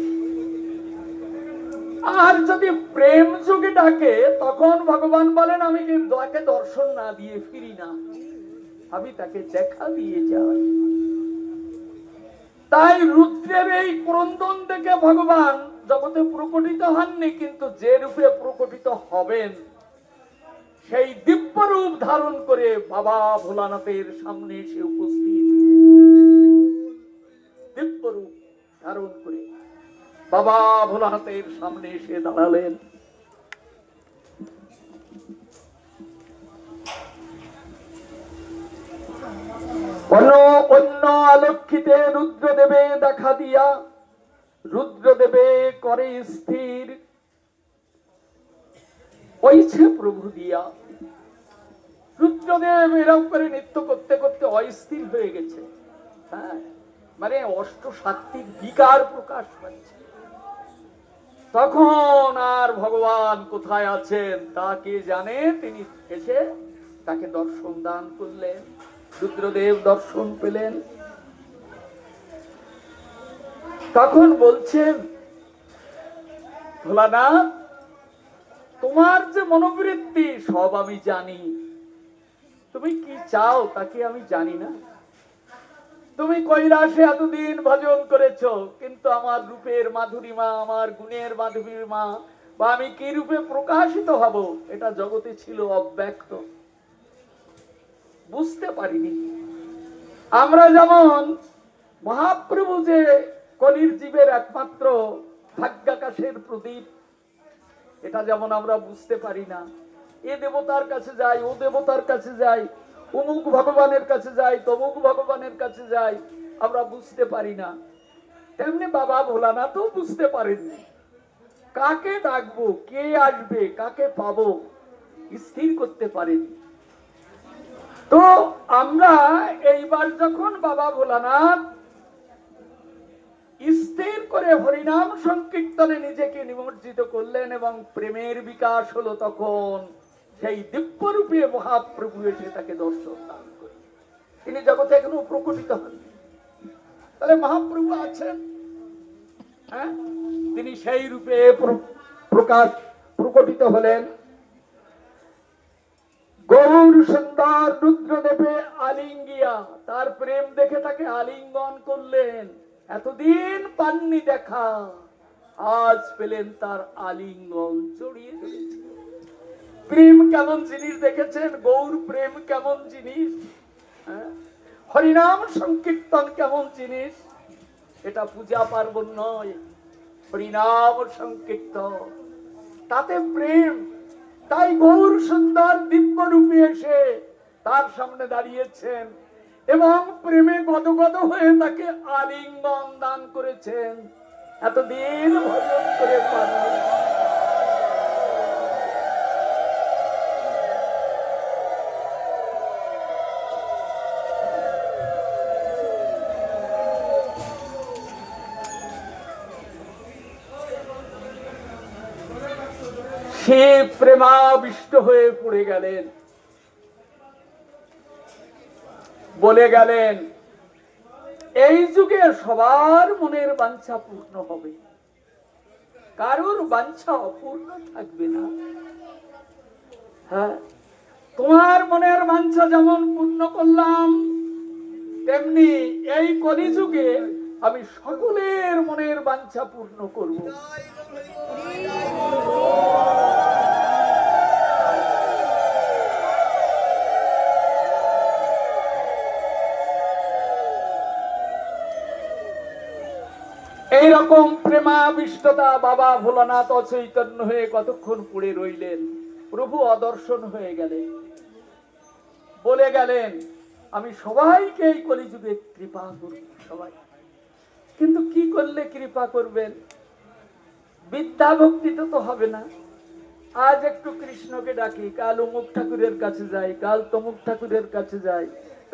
আর যদি প্রেম যোগে ডাকে তখন ভগবান বলেন আমি কি তাকে দর্শন না দিয়ে ফিরি না, আমি তাকে দেখা দিয়ে যাই। তাই রুদ্রের এই ক্রন্দন দেখে ভগবান জগতে প্রকটিত হননি, কিন্তু যে রূপে প্রকটিত হবেন সেই দিব্য রূপ ধারণ করে বাবা ভোলানাথের সামনে এসে উপস্থিত। দিব্য রূপ ধারণ করে বাবা ভোলানাথের সামনে এসে দাঁড়ালেন। অন্য আলক্ষিতে রুদ্রদেবে দেখা দিয়া রুদ্রদেবে করে স্থির ওইছে প্রভু দিয়া। রুদ্রদেব এরকম করে নৃত্য করতে করতে অস্থির হয়ে গেছে। হ্যাঁ, মানে অষ্ট সাত্বিক বিকার প্রকাশ পাচ্ছে। তখন আর ভগবান কোথায় আছেন তা কে জানে, তিনি এসে তাকে দর্শন দান করলেন। রুদ্রদেব দর্শন পেলেন। তখন বলছেন ভোলানাথ তোমার যে মনোবৃত্তি সব আমি জানি, তুমি কি চাও তাকে আমি জানি না। তুমি কৈলাসে এতদিন ভজন করেছো, কিন্তু আমার রূপের মাধুরীমা, আমার গুণের মাধুরীমা বা আমি কি রূপে প্রকাশিত হব এটা জগতে ছিল অব্যক্ত, বুঝতে পারিনি। আমরা যেমন মহাপ্রভু যে কলির জীবের একমাত্র ভাগ্যাকাশের প্রদীপ, এটা যেমন আমরা বুঝতে পারি না। এ দেবতার কাছে যাই, ও দেবতার কাছে যাই, অমুক ভগবানের কাছে যাই, তমুক ভগবানের কাছে যাই, আমরা বুঝতে পারি না। তেমনি বাবা ভোলানাথও বুঝতে পারেননি কাকে ডাকবো, কে আসবে, কাকে পাবো, স্থির করতে পারেনি। তো আমরা এইবার যখন বাবা ভোলানাথ স্থির করে হরিনাম সংকীর্তনে নিজেকে নিমজ্জিত করলেন এবং প্রেমের বিকাশ হলো, তখন সেই দিব্য রূপে মহাপ্রভু এসে তাকে দর্শন দান করে। তিনি জগতে এখনো প্রকটিত হন, তাহলে মহাপ্রভু আছেন। হ্যাঁ, তিনি সেই রূপে প্রকটিত হলেন। গৌর সুন্দর রুদ্রদেবে আলিঙ্গিয়া, তার প্রেম দেখে তাকে আলিঙ্গন করলেন। এতদিন পাননি দেখা, আজ পেলেন তার আলিঙ্গন, জড়িয়ে ধরেছে। প্রেম কেমন জিনিস দেখেছেন? গৌর প্রেম কেমন জিনিস? হরিনাম সংকীর্তন কেমন জিনিস? এটা পূজা পার্বণ নয়, হরিনাম সংকীর্তন, তাতে প্রেম। তাই গৌর সুন্দর দিব্য রূপে এসে তার সামনে দাঁড়িয়েছেন এবং প্রেমে গদগদ হয়ে তাকে আলিঙ্গন দান করেছেন। এতদিন ভজন করে পাননি। সে প্রেমাবিষ্ট হয়ে পড়ে গেলেন, বলে গেলেন এই যুগে সবার মনের বাঞ্ছা পূর্ণ হবে, কারোর বাঞ্ছা অপূর্ণ থাকবে না। হ্যাঁ, তোমার মনের বাঞ্ছা যেমন পূর্ণ করলাম, তেমনি এই কলিযুগে আমি সকলের মনের বাঞ্ছা পূর্ণ করব। এইরকম প্রেমাবিষ্টতা বাবা ভোলানাথ অচৈতন্য হয়ে কতক্ষণ পড়ে রইলেন। প্রভু অদর্শন হয়ে গেলেন, বলে গেলেন আমি সবাইকে এই কলিযুগে কৃপা করব, সবাই। কিন্তু কি করলে কৃপা করবেন? বিদ্যা ভক্তি তো হবে না। আজ একটু কৃষ্ণকে ডাকি, কাল অমুক ঠাকুরের কাছে যাই, কাল তমুক ঠাকুরের কাছে যাই,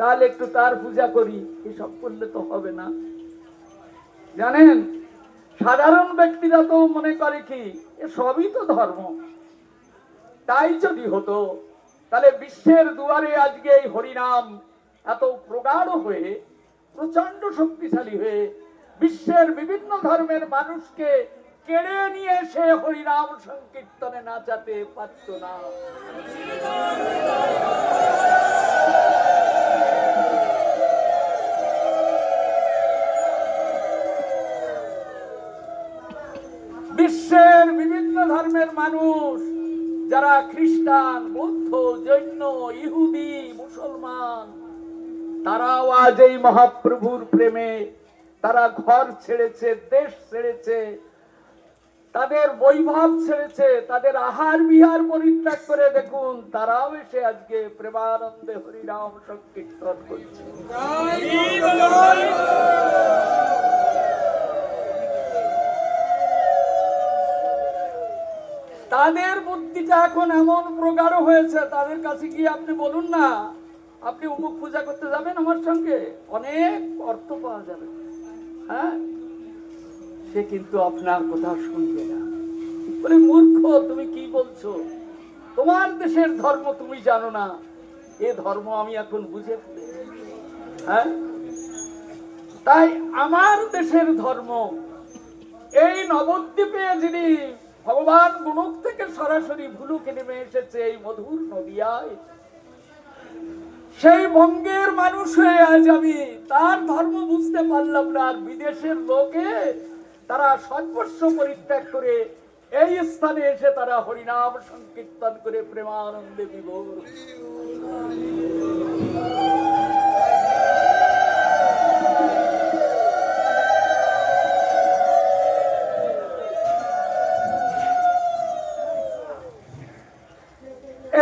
কাল একটু তার পূজা করি, এসব করলে তো হবে না। জানেন, সাধারণ ব্যক্তিরা তো মনে করে কি এ সবই তো ধর্ম। তাই যদি হতো তাহলে বিশ্বের দুয়ারে আজকে এই হরিনাম এত প্রগাঢ় হয়ে প্রচন্ড শক্তিশালী হয়ে বিশ্বের বিভিন্ন ধর্মের মানুষকে কেড়ে নিয়ে সে হরিনাম সংকীর্তনে নাচাতে পারত না। বিশ্বের বিভিন্ন ধর্মের মানুষ যারা খ্রিস্টান, বৌদ্ধ, জৈন, ইহুদি, মুসলমান, তারাও আজ এই মহাপ্রভুর প্রেমে তারা ঘর ছেড়েছে, দেশ ছেড়েছে, তাদের বৈভব ছেড়েছে, তাদের আহার বিহার পরিত্যাগ করে দেখুন তারাও এসে আজকে প্রেমানন্দে হরিনাম সংকীর্তন করছে। তাদের বুদ্ধিটা এখন এমন প্রগাঢ় হয়েছে, তাদের কাছে গিয়ে আপনি বলুন না আপনি অমুক পূজা করতে যাবেন আমার সঙ্গে, অনেক অর্থ পাওয়া যাবে। হ্যাঁ, সে কিন্তু আপনার কথা শুনবে না, বলে মূর্খ তুমি কি বলছো, তোমার দেশের ধর্ম তুমি জানো না, এ ধর্ম আমি এখন বুঝে ফেলেছি। হ্যাঁ, তাই আমার দেশের ধর্ম এই নবদ্বীপে যিনি ভগবান গুণক থেকে সরাসরি ভুলুকে নেমে এসেছে এই মধুর নদিয়ায়, সেই বঙ্গের মানুষ হয়ে আজ আমি তার ধর্ম বুঝতে পারলাম না, আর বিদেশের লোকে তারা সর্বস্ব পরিত্যাগ করে এই স্থানে এসে তারা হরিনাম সংকীর্তন করে প্রেমানন্দে বিভোর।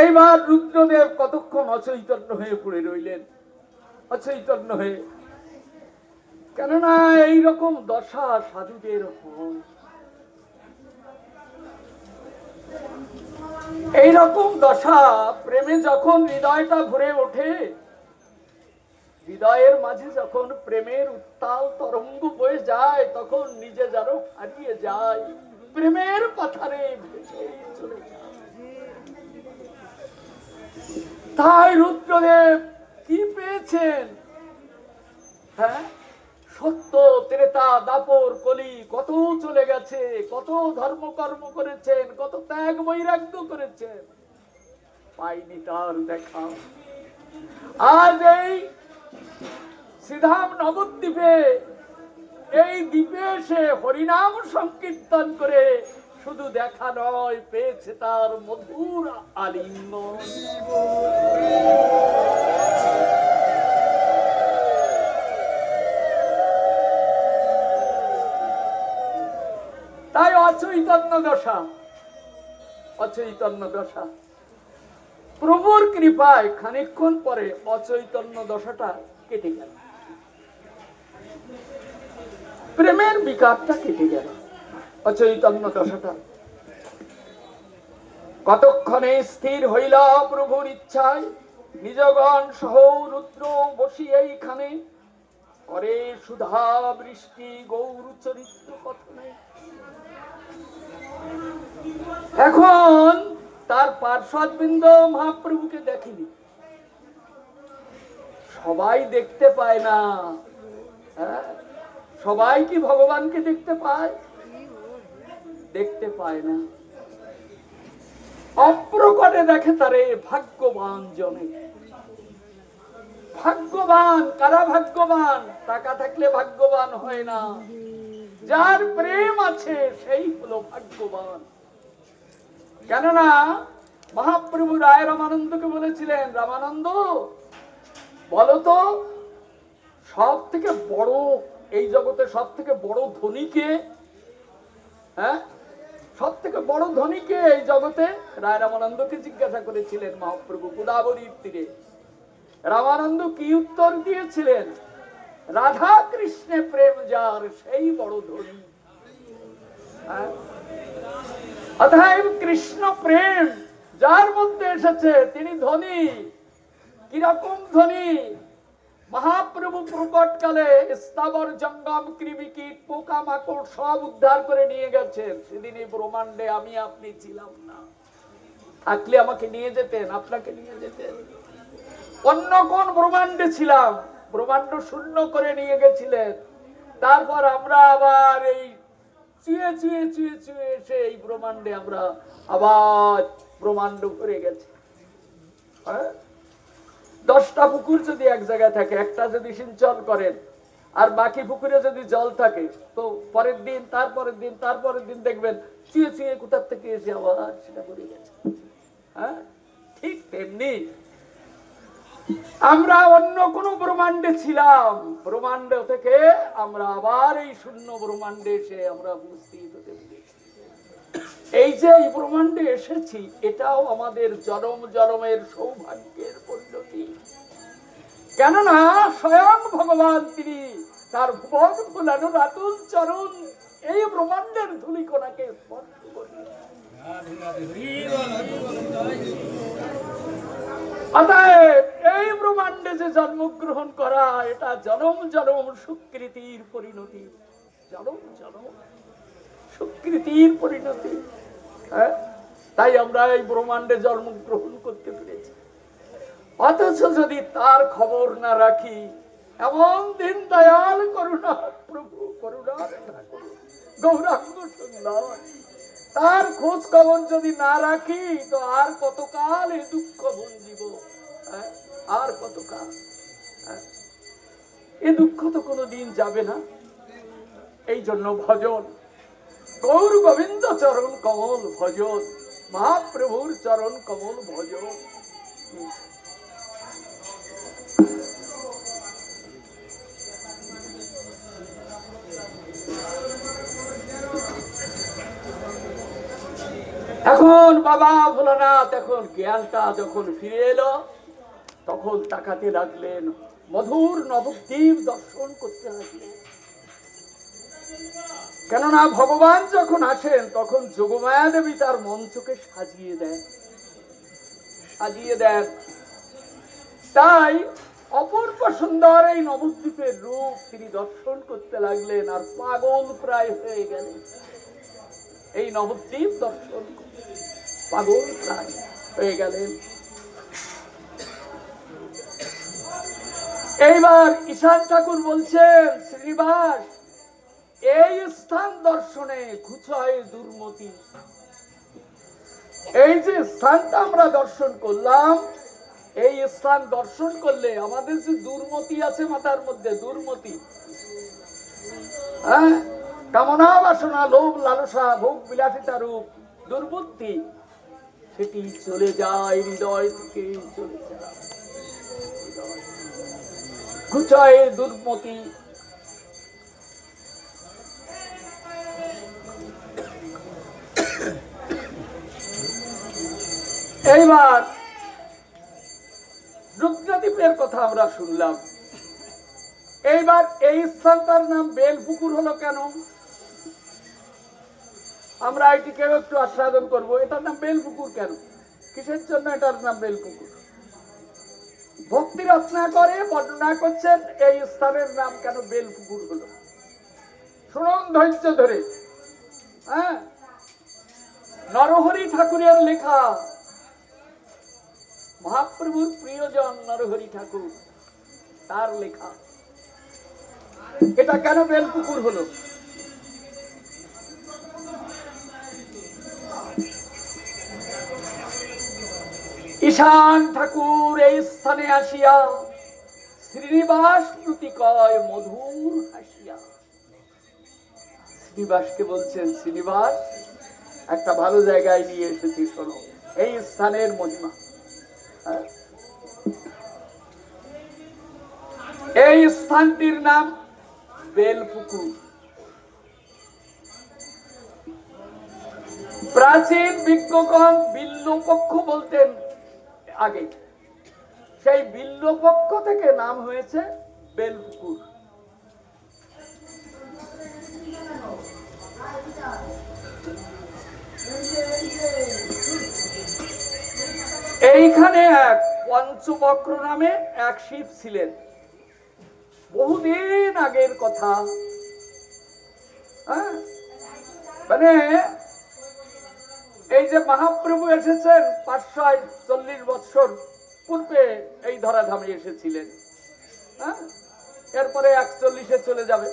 এইবার রুদ্রদেব কতক্ষণ অচৈতন্য হয়ে পড়ে রইলেন, অচৈতন্য হয়ে, কেননা এইরকম দশা সাধুদের হয়, এইরকম দশা প্রেমে যখন হৃদয়টা ভরে ওঠে, হৃদয়ের মাঝে যখন প্রেমের উত্তাল তরঙ্গ বয়ে যায়, তখন নিজে যেন হারিয়ে যায়, প্রেমের পাথারে ভেসে চলে যায়। তাই রুদ্রদেব কি পেয়েছেন? হ্যাঁ, সত্য, ত্রেতা, দাপর, কলি কত চলে গেছে, কত ধর্মকর্ম করেছেন, কত ত্যাগ বৈরাগ্য করেছেন, পাইনি তার দেখা। আজ এই শ্রীধাম নবদ্বীপে এই দ্বীপে এসে হরিনাম সংকীর্তন করে শুধু দেখা নয়, পেয়েছে তার মধুর আলিঙ্গন। তাই অচৈতন্য দশা, অচৈতন্য দশা প্রভুর কৃপায় খানিকক্ষণ পরে অচৈতন্য দশাটা কেটে গেল, প্রেমের বিকারটা কেটে গেল, অচৈতন্য দশাটা কতক্ষণে স্থির হইল প্রভুর ইচ্ছায়, নিজগণ সহ রুদ্র বসি এইখানে করে সুধা বৃষ্টি গৌর চরিত্র কথনে। এখন তার পার্শ্বদবৃন্দ মহাপ্রভুকে দেখেনি, সবাই দেখতে পায় না। হ্যাঁ, সবাই কি ভগবানকে দেখতে পায়? দেখতে পায় না, অপ্রকটে দেখে তারে ভাগ্যবান জনে। ভাগ্যবান কারা? ভাগ্যবান টাকা থাকলে ভাগ্যবান হয় না, যার প্রেম আছে সেই হলো ভাগ্যবান। কেননা মহাপ্রভু রায় রামানন্দকে বলেছিলেন, রামানন্দ বলতো সব থেকে বড় এই জগতে সব থেকে বড় ধনীকে? হ্যাঁ, সব থেকে বড় ধনীকে এই জগতে? রায় রামানন্দকে জিজ্ঞাসা করেছিলেন মহাপ্রভু গোদাবরীর তীরে। রামানন্দ কি উত্তর দিয়েছিলেন? রাধা কৃষ্ণে প্রেম যার সেই বড় ধনী। অতএব কৃষ্ণ প্রেম যার মধ্যে এসেছে তিনি ধনী। কিরকম ধনী? মহাপ্রভু প্রকটকালে স্থাবর জঙ্গম কৃমিকীট পোকামাকড় সব উদ্ধার করে নিয়ে গেছেন। সেদিন এই ব্রহ্মাণ্ডে আমি আপনি ছিলাম না, থাকলে আমাকে নিয়ে যেতেন, আপনাকে নিয়ে যেতেন। অন্য কোন ব্রহ্মাণ্ডে ছিলাম, ব্রহ্মাণ্ড শূন্য করে নিয়ে গেছিলেন। তারপর আমরা আবার এই চুয়ে চুয়ে চুয়ে চুয়ে এসে এই ব্রহ্মাণ্ডে আমরা আবার ব্রহ্মাণ্ড ভরে গেছে। হ্যাঁ, 10টা পুকুর যদি এক জায়গায় থাকে, একটা যদি সিঞ্চন করেন আর বাকি পুকুরে যদি জল থাকে, তো পরের দিন তারপরের দিন তারপরের দিন দেখবেন চুয়ে চুয়ে কোথার থেকে এসে আবার সেটা ভরে গেছে। হ্যাঁ, ঠিক তেমনি আমরা অন্য কোন ব্রহ্মাণ্ডে ছিলাম, ব্রহ্মাণ্ড থেকে আমরা আবার এই শূন্য ব্রহ্মাণ্ডে এসে আমরা উপস্থিত হতে পেরেছি। এই যে এই ব্রহ্মাণ্ডে এসেছি, এটাও আমাদের জনম জনমের সৌভাগ্যের পরিণতি। কেননা স্বয়ং ভগবান তিনি তার ভুবন ফুলানো রাতুল চরণ এই ব্রহ্মাণ্ডের ধূলিকণাকে স্পর্শ করেন। অতএব এই ব্রহ্মাণ্ডে যে জন্মগ্রহণ করা, এটা জনম জনম সুকৃতির পরিণতি, জনম জনম সুকৃতির পরিণতি। হ্যাঁ, তাই আমরা এই ব্রহ্মাণ্ডে জন্মগ্রহণ করতে পেরেছি। অথচ যদি তার খবর না রাখি, এমন দিন দয়াল করুণা প্রভু করুণার ঠাকুর গৌরাঙ্গ সুন্দর, তার খোঁজ খবর যদি না রাখি, তো আর কতকাল এই দুঃখ ভুঞ্জিব? আর কতকাল? এই দুঃখ তো কোনোদিন যাবে না। এই জন্য ভজন, গৌর গোবিন্দ চরণ কমল ভজন, মহাপ্রভুর চরণ কমল ভজন। এখন বাবা ভোলানাথ এখন জ্ঞানটা যখন ফিরে এলো, তখন তাকাতে লাগলেন, মধুর নবদ্বীপ দর্শন করতে লাগলেন। কেননা ভগবান যখন আসেন, তখন যোগমায়া দেবী তার মঞ্চকে সাজিয়ে দেন। তাই অপূর্ব সুন্দর এই নবদ্বীপের রূপ তিনি দর্শন করতে লাগলেন, আর পাগল প্রায় হয়ে গেলেন। এই নবদ্বীপ দর্শন পাগল প্রায় হয়ে গেলেন। এইবার ঈশান ঠাকুর বলছেন, শ্রীনিবাস এই স্থান দর্শনে ঘুচায় দুর্মতি। এই যে স্থানটা আমরা দর্শন করলাম, এই স্থান দর্শন করলে আমাদের যে দুর্মতি আছে মাথার মধ্যে, দুর্মতি, হ্যাঁ, কামনা বাসনা লোভ লালসা ভোগ বিলাসিতা রূপ দুর্বুদ্ধি, সেটি চলে যায়, হৃদয় থেকে চলে যায়। ঘুচায় দুর্মতি। এইবার রুদ্রদ্বীপের কথা আমরা শুনলাম। এইবার এই স্থানটার নাম বেলপুকুর হলো কেন? আমরা এটিকে একটু আস্বাদন করব। এটার নাম বেলপুকুর কেন? কিসের জন্য এটার নাম বেলপুকুর? ভক্তি রত্নাকরে বর্ণনা করছেন এই স্থানের নাম কেন বেলপুকুর হলো। শুনুন ধৈর্য ধরে। হ্যাঁ, নরহরি ঠাকুরের লেখা, মহাপ্রভুর প্রিয়জন নরহরি ঠাকুর, তার লেখা। এটা কেন বেলপুকুর হলো? ঈশান ঠাকুর এই স্থানে আসিয়া শ্রীনিবাস প্রতি কয় মধুর হাসিয়া। শ্রীনিবাসকে বলছেন, শ্রীনিবাস একটা ভালো জায়গায় নিয়ে এসেছি, শোনো এই স্থানের মহিমা। এই স্থানটির নাম বেলপুকুর। প্রাচীন বিজ্ঞগণ বিল্লপক্ষ বলতেন আগে, সেই বিল্লপক্ষ থেকে নাম হয়েছে বেলপুকুর। এইখানে এক পঞ্চবক্র নামে এক শিব ছিলেন। বহুদিন আগের কথা। হ্যাঁ, মানে এই যে মহাপ্রভু এসেছেন 540 বছর পূর্বে এই ধরাধামে এসেছিলেন। হ্যাঁ, এরপরে 41-এ চলে যাবে।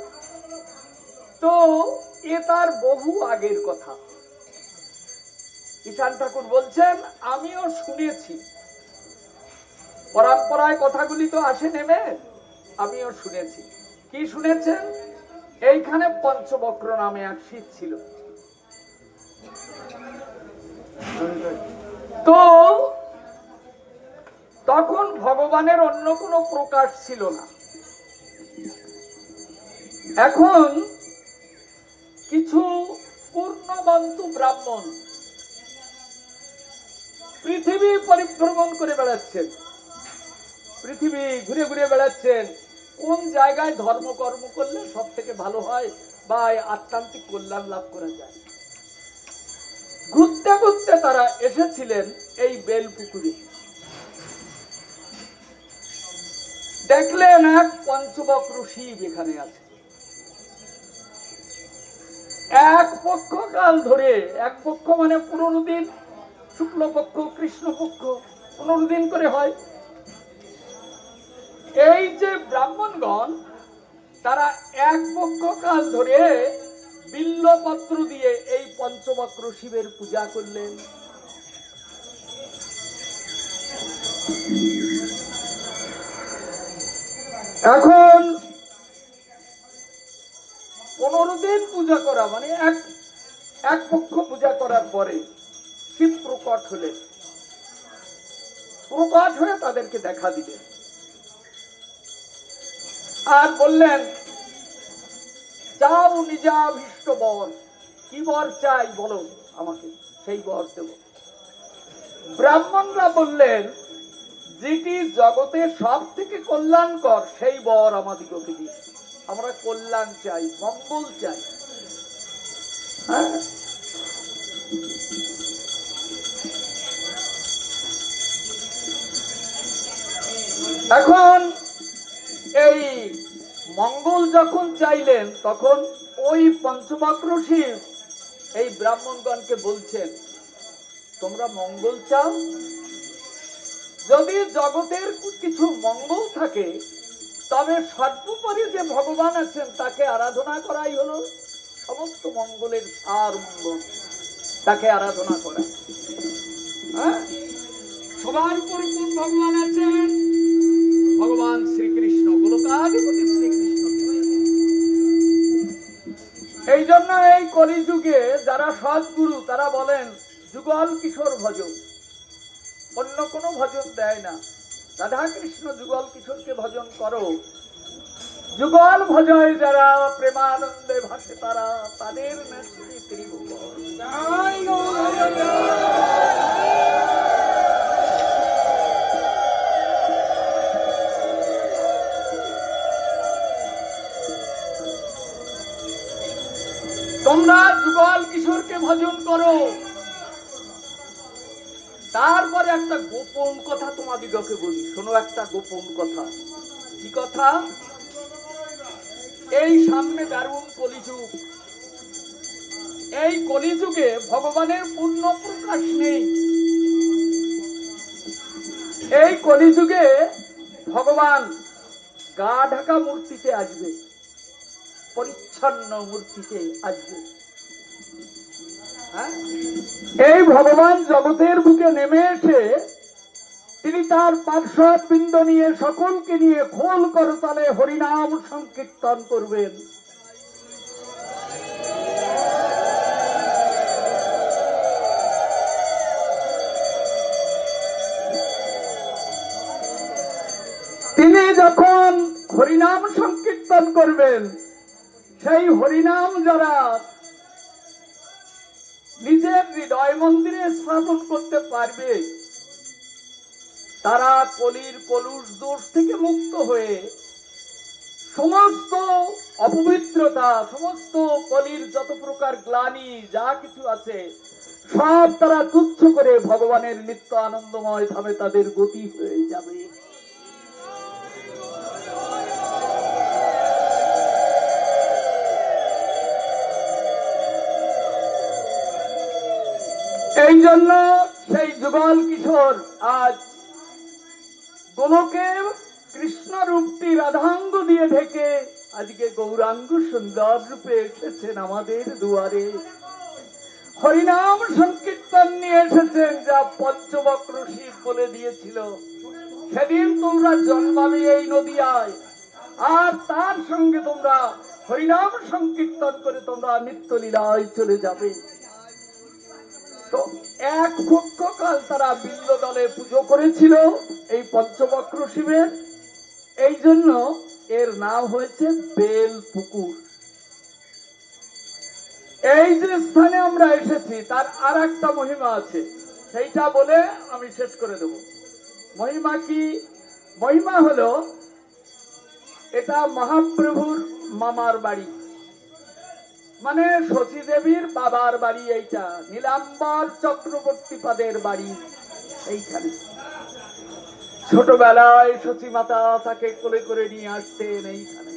তো এ তার বহু আগের কথা। ঈশান ঠাকুর বলছেন, আমিও শুনেছি, পরম্পরায় কথাগুলি তো আসে নেমে, আমিও শুনেছি। কি শুনেছেন? এইখানে পঞ্চবক্র নামে এক শিব ছিল। তো তখন ভগবানের অন্য কোনো প্রকাশ ছিল না। এখন কিছু পূর্ণবন্তু ব্রাহ্মণ পৃথিবী পরিভ্রমণ করে বেড়াচ্ছেন, পৃথিবী ঘুরে ঘুরে বেড়াচ্ছেন, কোন জায়গায় ধর্মকর্ম করলে সব থেকে ভালো হয় বা আত্মান্তিক কল্যাণ লাভ করা যায়। ঘুরতে ঘুরতে তারা এসেছিলেন এই বেলপুকুরে। দেখলেন এক পঞ্চবক্র শিব এখানে আছে। এক পক্ষ কাল ধরে, এক পক্ষ মানে 15 দিন, শুক্লপক্ষ কৃষ্ণপক্ষ 15 দিন করে হয়। এই যে ব্রাহ্মণগণ তারা এক পক্ষ কাল ধরে বিল্লপত্র দিয়ে এই পঞ্চবক্র শিবের পূজা করলেন। এখন 15 দিন পূজা করা মানে এক পক্ষ পূজা করার পরে শিব প্রকট হলেন। প্রকট হয়ে তাদেরকে দেখা দিলেন আর বললেন, যাও নিজাভীষ্ট বর, কি বর চাই বলো আমাকে, সেই বর দেব। ব্রাহ্মণরা বললেন, যেটি জগতে সব থেকে কল্যাণকর সেই বর আমাদিগকে দিন, আমরা কল্যাণ চাই, মঙ্গল চাই। হ্যাঁ, এখন এই মঙ্গল যখন চাইলেন তখন ওই পঞ্চবক্র শিব এই ব্রাহ্মণগণকে বলছেন, তোমরা মঙ্গল চাও? যদি জগতের কিছু মঙ্গল থাকে তবে সর্বোপরি যে ভগবান আছেন তাকে আরাধনা করাই হলো সমস্ত মঙ্গলের সার মঙ্গল, তাকে আরাধনা করা। হ্যাঁ, সবার উপর কোন ভগবান আছেন? ভগবান শ্রীকৃষ্ণ, গোলকাধিপতি শ্রীকৃষ্ণ। এই জন্য এই কলিযুগে যারা সৎগুরু তারা বলেন যুগল কিশোর ভজ, অন্য কোনো ভজন দেয় না। রাধা কৃষ্ণ যুগল কিশোরকে ভজন করো। যুগল ভজয় যারা, প্রেমানন্দে ভাসে তারা, তাদের নেত্রী ত্রিভুবন। তোমরা যুগল কিশোরকে ভজন করো। তারপরে একটা গোপন কথা তোমাদিগকে বলি, শোনো একটা গোপন কথা। কি কথা? এই সামনে দারুণ কলিযুগ, এই কলিযুগে ভগবানের পূর্ণ প্রকাশ নেই। এই কলিযুগে ভগবান গা ঢাকা মূর্তিতে আসবে, পরিচ্ছন্ন মূর্তিতে আসবে। এই ভগবান জগতের বুকে নেমে এসে তিনি তার পার্শ্বদ বৃন্দ নিয়ে সকলকে নিয়ে খোল করতালে হরিনাম সংকীর্তন করবেন। তিনি যখন হরিনাম সংকীর্তন করবেন, সেই হরিনাম যারা নিজের হৃদয় মন্দিরে স্থাপন করতে পারবে তারা কলির কলুষ দোষ থেকে মুক্ত হয়ে সমস্ত অপবিত্রতা, সমস্ত কলির যত প্রকার গ্লানি যা কিছু আছে সব তারা তুচ্ছ করে ভগবানের নিত্য আনন্দময় ধামে তাদের গতি হয়ে যাবে। এই জন্য সেই যুগল কিশোর আজ গোলকে কৃষ্ণ রূপটি রাধাঙ্গ দিয়ে ঢেকে আজকে গৌরাঙ্গ সুন্দর রূপে এসেছেন আমাদের দুয়ারে। হরিনাম সংকীর্তন নিয়ে এসেছেন, যা পঞ্চবক্র শিব বলে দিয়েছিল। সেদিন তোমরা জন্মাবে এই নদিয়ায়, আর তার সঙ্গে তোমরা হরিনাম সংকীর্তন করে তোমরা নিত্য লীলায় চলে যাবে। তো এক পক্ষকাল তারা বিল্ল দলে পুজো করেছিল এই পঞ্চবক্র শিবের, এই জন্য এর নাম হয়েছে বেল পুকুর। এই যে স্থানে আমরা এসেছি তার আর একটা মহিমা আছে, সেইটা বলে আমি শেষ করে দেব। মহিমা কি? মহিমা হলো এটা মহাপ্রভুর মামার বাড়ি, মানে শচী দেবীর বাবার বাড়ি। এইটা নীলাম্বর চক্রবর্তী পাদের বাড়ি এইখানে। ছোটবেলায় শচী মাতা তাকে কোলে করে নিয়ে আসতেন এইখানে।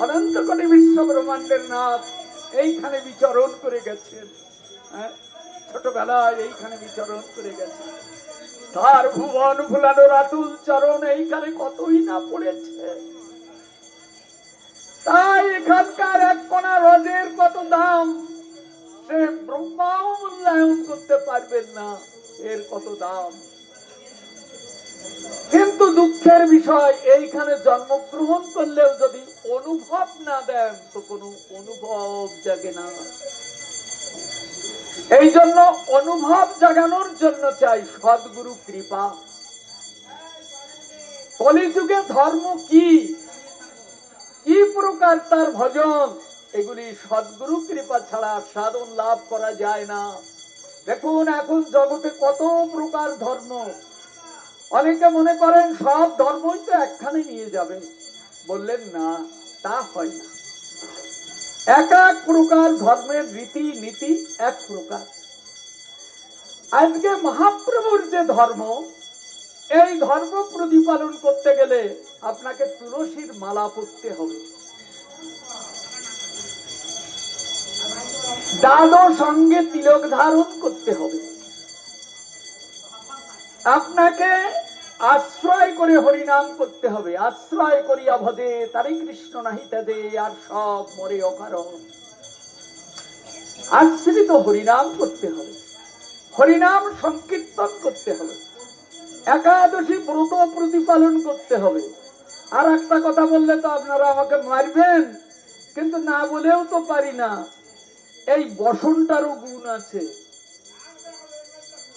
অনন্ত কোটি বিশ্ব ব্রহ্মাণ্ডের নাথ এইখানে বিচরণ করে গেছেন। ছোটবেলায় এইখানে বিচরণ করে গেছেন। তার ভুবন ভুলানো রাতুল চরণ এইখানে কতই না পড়েছে। তাই এখানকার এক কোনা রজের কত দাম, সে ব্রহ্মাও মূল্যায়ন করতে পারবেন না, এর কত দাম। কিন্তু দুঃখের বিষয়, এইখানে জন্মগ্রহণ করলেও যদি অনুভব না দেন তো কোনো অনুভব জাগে না। এই জন্য অনুভব জাগানোর জন্য চাই সদ্গুরু কৃপা। কলিযুগে ধর্ম কি, কি প্রকার তার ভজন, এগুলি সদ্গুরু কৃপা ছাড়া সাধন লাভ করা যায় না। দেখুন এখন জগতে কত প্রকার ধর্ম। অনেকে মনে করেন সব ধর্মই তো একখানে নিয়ে যাবে, বললেন না, তা হয় না। এক এক প্রকার ধর্মের রীতি নীতি এক প্রকার। আজকে মহাপ্রভুর যে ধর্ম, এই ধর্ম প্রতিপালন করতে গেলে আপনাকে তুলসীর মালা পরতে হবে, দাদো সঙ্গে তিলক ধারণ করতে হবে, আপনাকে আশ্রয় করে হরিনাম করতে হবে। আশ্রয় করিয়া ভজে তারি কৃষ্ণ নাহি তেদে, আর সব মরে অকারণ। আশ্রিত হরিনাম করতে হবে, হরিনাম সংকীর্তন করতে হবে, একাদশী ব্রত প্রতিপালন করতে হবে। আর একটা কথা বললে তো আপনারা আমাকে মারবেন, কিন্তু না বলেও তো পারি না, এই বসনটারও গুণ আছে।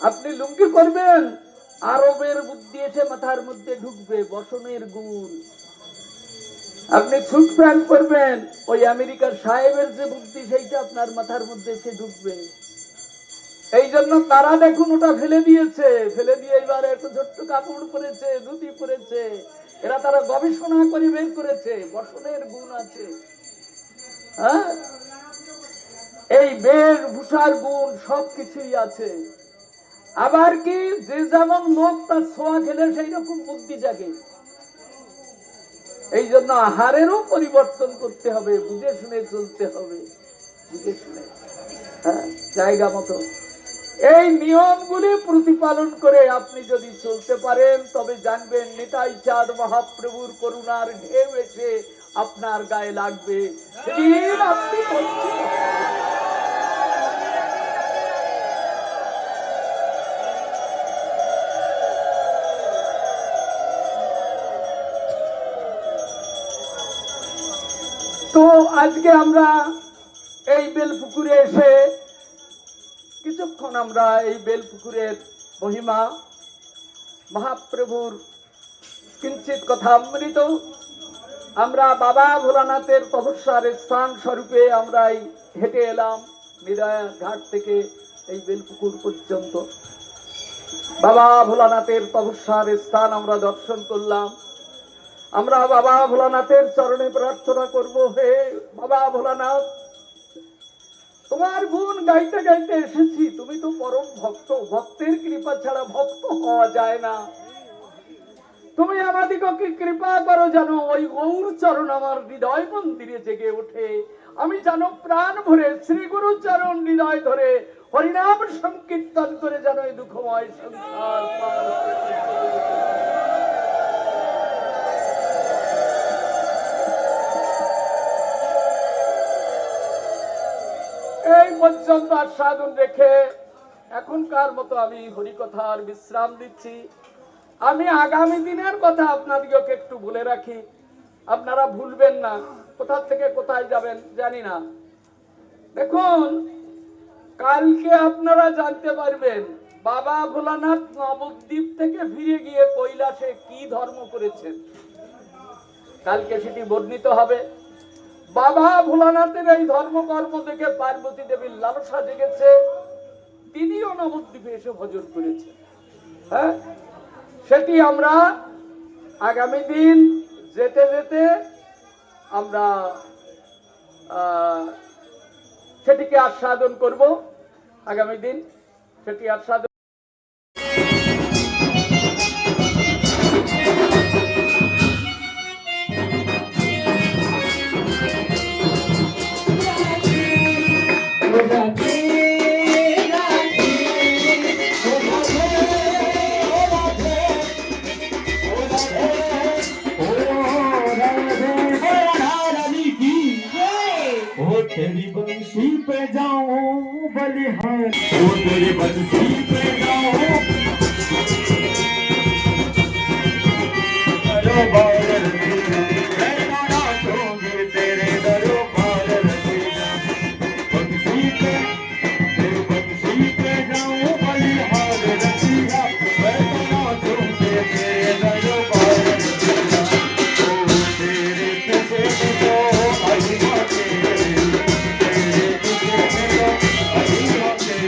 আপনি লুঙ্গি করবেন, আরবের বুদ্ধি এসে মাথার মধ্যে ঢুকবে, বসনের গুণ। আপনি স্যুট প্যান্ট করবেন, ওই আমেরিকার সাহেবের যে বুদ্ধি সেইটা আপনার মাথার মধ্যে এসে ঢুকবে। এই জন্য তারা দেখুন ওটা ফেলে দিয়েছে, ফেলে দিয়ে এবার একটু ছোট্ট কাপড় পরেছে, ধুতি পরেছে। এরা তারা গবেষণা করে বের করেছে বসনের গুণ আছে। হ্যাঁ, এই বের ভূষার গুণ সবকিছুই আছে। আবার কি, যে যেমন লোক তার ছোঁয়া খেলে সেই রকম বুদ্ধি জাগে। এই জন্য আহারেরও পরিবর্তন করতে হবে, বুঝে শুনে চলতে হবে, বুঝে শুনে, হ্যাঁ, জায়গা মতো। এই নিয়মগুলি প্রতিপালন করে আপনি যদি চলতে পারেন, তবে জানবেন নিতাই চাঁদ মহাপ্রভুর করুণার ঢেউ এসে আপনার গায়ে লাগবে। সেদিন আপনি বঞ্চিত হবেন। তো আজকে আমরা এই বেলপুকুরে এসে কিছুক্ষণ আমরা এই বেলপুকুরের মহিমা, মহাপ্রভুর কিঞ্চিত কথামৃত, আমরা বাবা ভোলানাথের তপস্যার স্থান স্বরূপে আমরা হেঁটে এলাম নিদয়া ঘাট থেকে এই বেলপুকুর পর্যন্ত। বাবা ভোলানাথের তপস্যার স্থান আমরা দর্শন করলাম। আমরা বাবা ভোলানাথের চরণে প্রার্থনা করব, হে বাবা ভোলানাথ, তোমার গুণ গাইতে গাইতে এসেছি। তুমি তো পরম ভক্ত, ভক্তের কৃপা ছাড়া ভক্ত হওয়া যায় না। তুমি আমাদিগকে কৃপা করো যেন ওই গৌর চরণ আমার হৃদয় মন্দিরে জেগে ওঠে। আমি যেন প্রাণ ভরে শ্রী গুরু চরণ হৃদয় ধরে হরিনাম সংকীর্তন করে যেন এই দুঃখময় সংসার পার হতে পারি। এই পর্যন্ত আস্বাদন রেখে এখনকার মতো আমি হরিকথার বিশ্রাম দিচ্ছি। আমি আগামী দিনের কথা আপনাদিগকে একটু বলে রাখি, আপনারা ভুলবেন না। কোথা থেকে কোথায় যাবেন জানি না। দেখুন, কালকে আপনারা জানতে পারবেন বাবা ভোলানাথ নবদ্বীপ থেকে ফিরে গিয়ে কৈলাসে কি ধর্ম করেছেন। কালকে সেটি বর্ণিত হবে। বাবা ভোলানাথের এই ধর্মকর্ম দেখে পার্বতী দেবীর লালসা জেগেছে, তিনিও নবদ্বীপে এসে ভজন করেছেন। হ্যাঁ, সেটি আমরা আগামী দিন যেতে যেতে আমরা সেটিকে আস্বাদন করব। আগামী দিন সেটি আস্বাদন
तेरी बंसी पे जाऊं बलिहार, ओ तेरी बंसी पे जाऊं दरबार रसीना, मैं गाना दूंगी तेरे दरबार रसीना। बंसी पे तेरी बंसी पे जाऊं बलिहार रसीना, मैं गाना दूंगी तेरे दरबार रसीना। ओ तेरे पैसे तो आई बातें, तेरे पैसे तो आई बातें,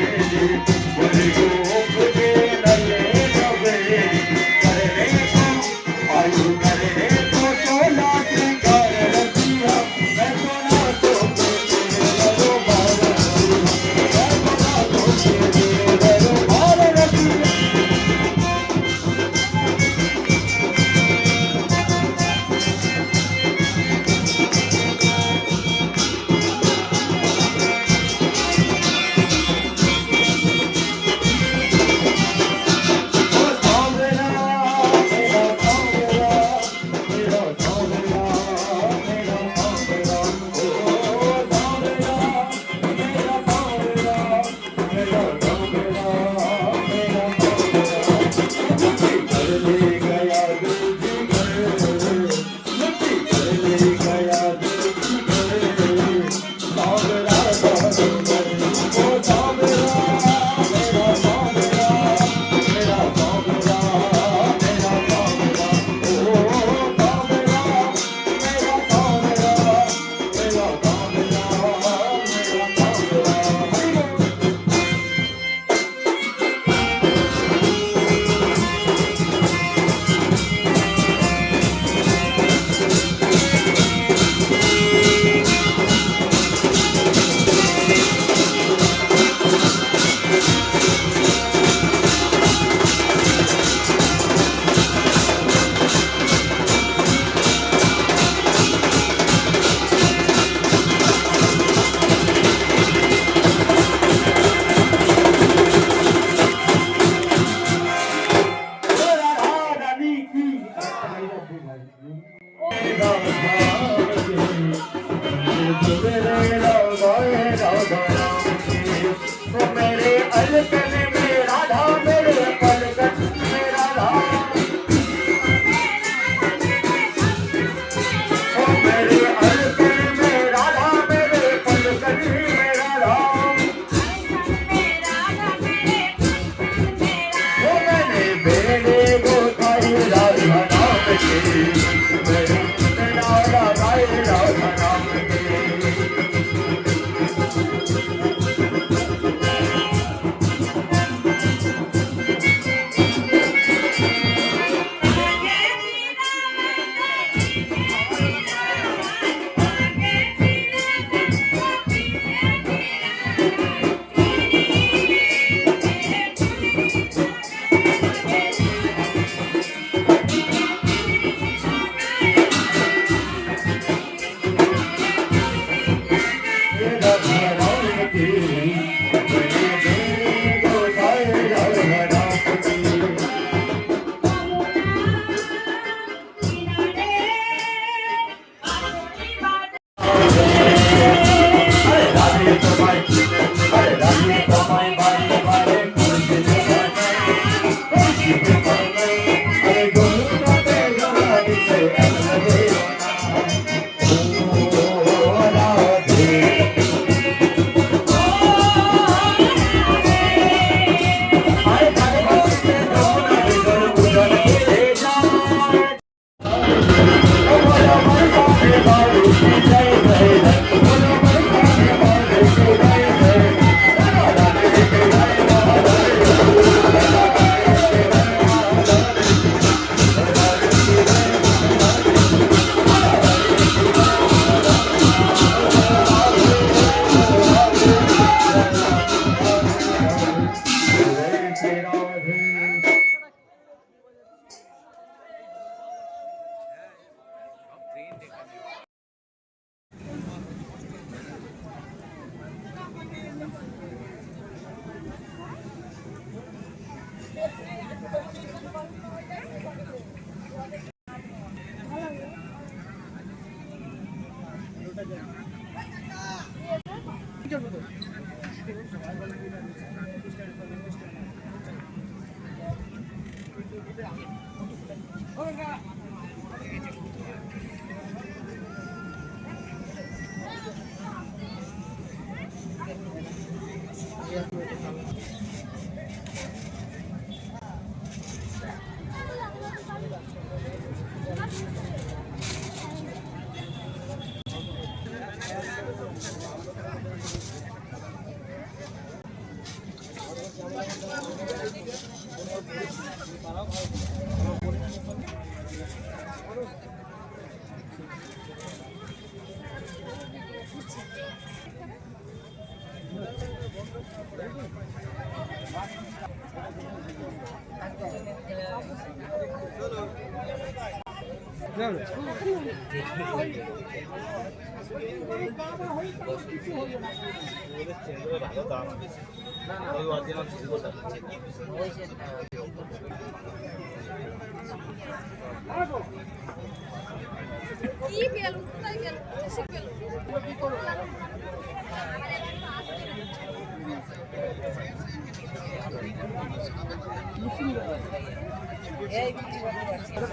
কি গেল কোথায় গেল এসে গেল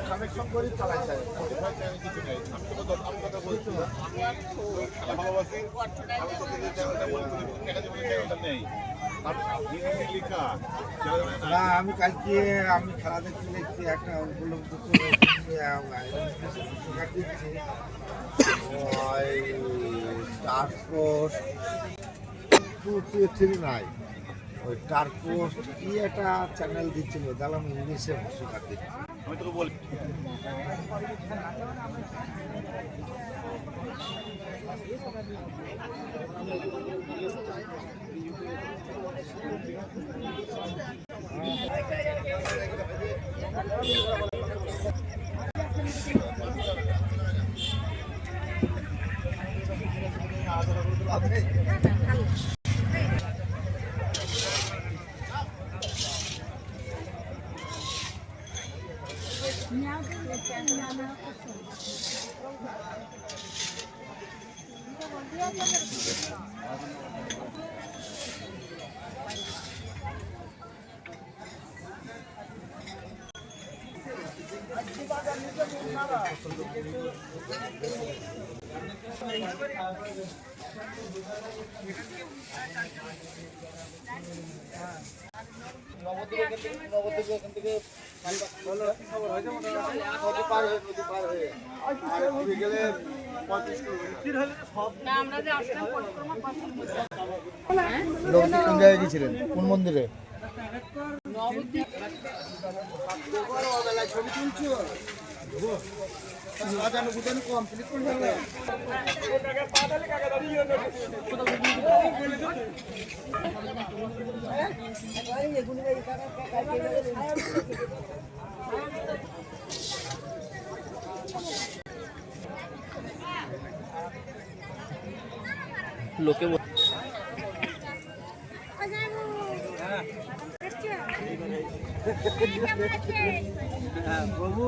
কানেকশন করে চালাইছে কিছু নেই আমি তো আমি কথা বলছি আমি ভালোবাসি আমি তোকে যে চ্যানেলটা বলে টাকা জীবনে চ্যানেলটা নেই লেখা
না আমি কালকে আমি খেলা দেখতে দেখতে একটা উপলব্ধ দিচ্ছি টার্পোস্ট 2 3 নাই ওই টার্পোস্ট কি একটা চ্যানেল দিচ্ছিল তাহলে আমি ইংলিশে শেখার দিচ্ছি
আমি তোকে বলি
কোন জায়গায় গিয়েছিলেন কোন মন্দিরে ছবি তুলছো কমপ্লিট করে যাবে
লোকে
প্রভু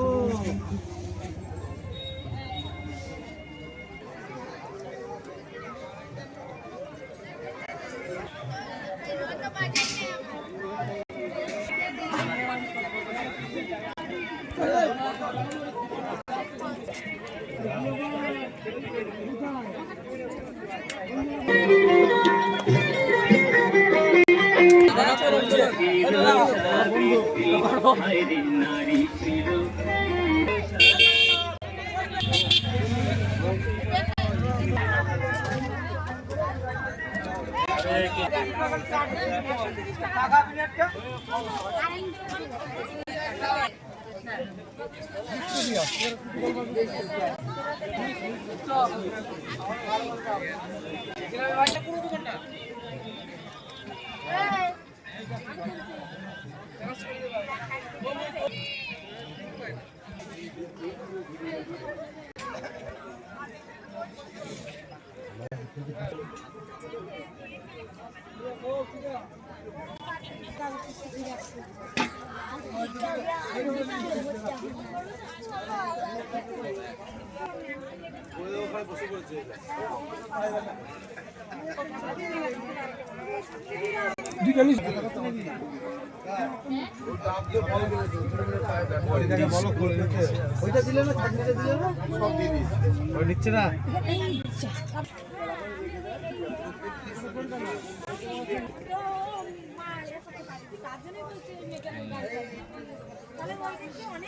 ওইটা দিলে না, চাটনিটা দিলে না, সব দিয়ে দিয়েছে। ওই নিচ্ছে না।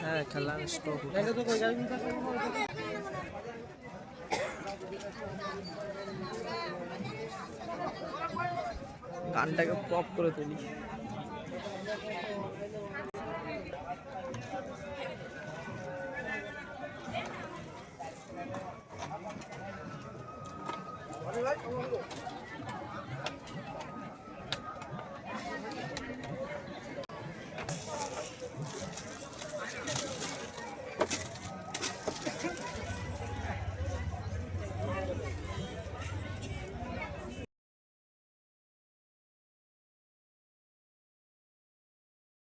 হ্যাঁ খেলা স্টপ গানটাকে পপ করে তুলি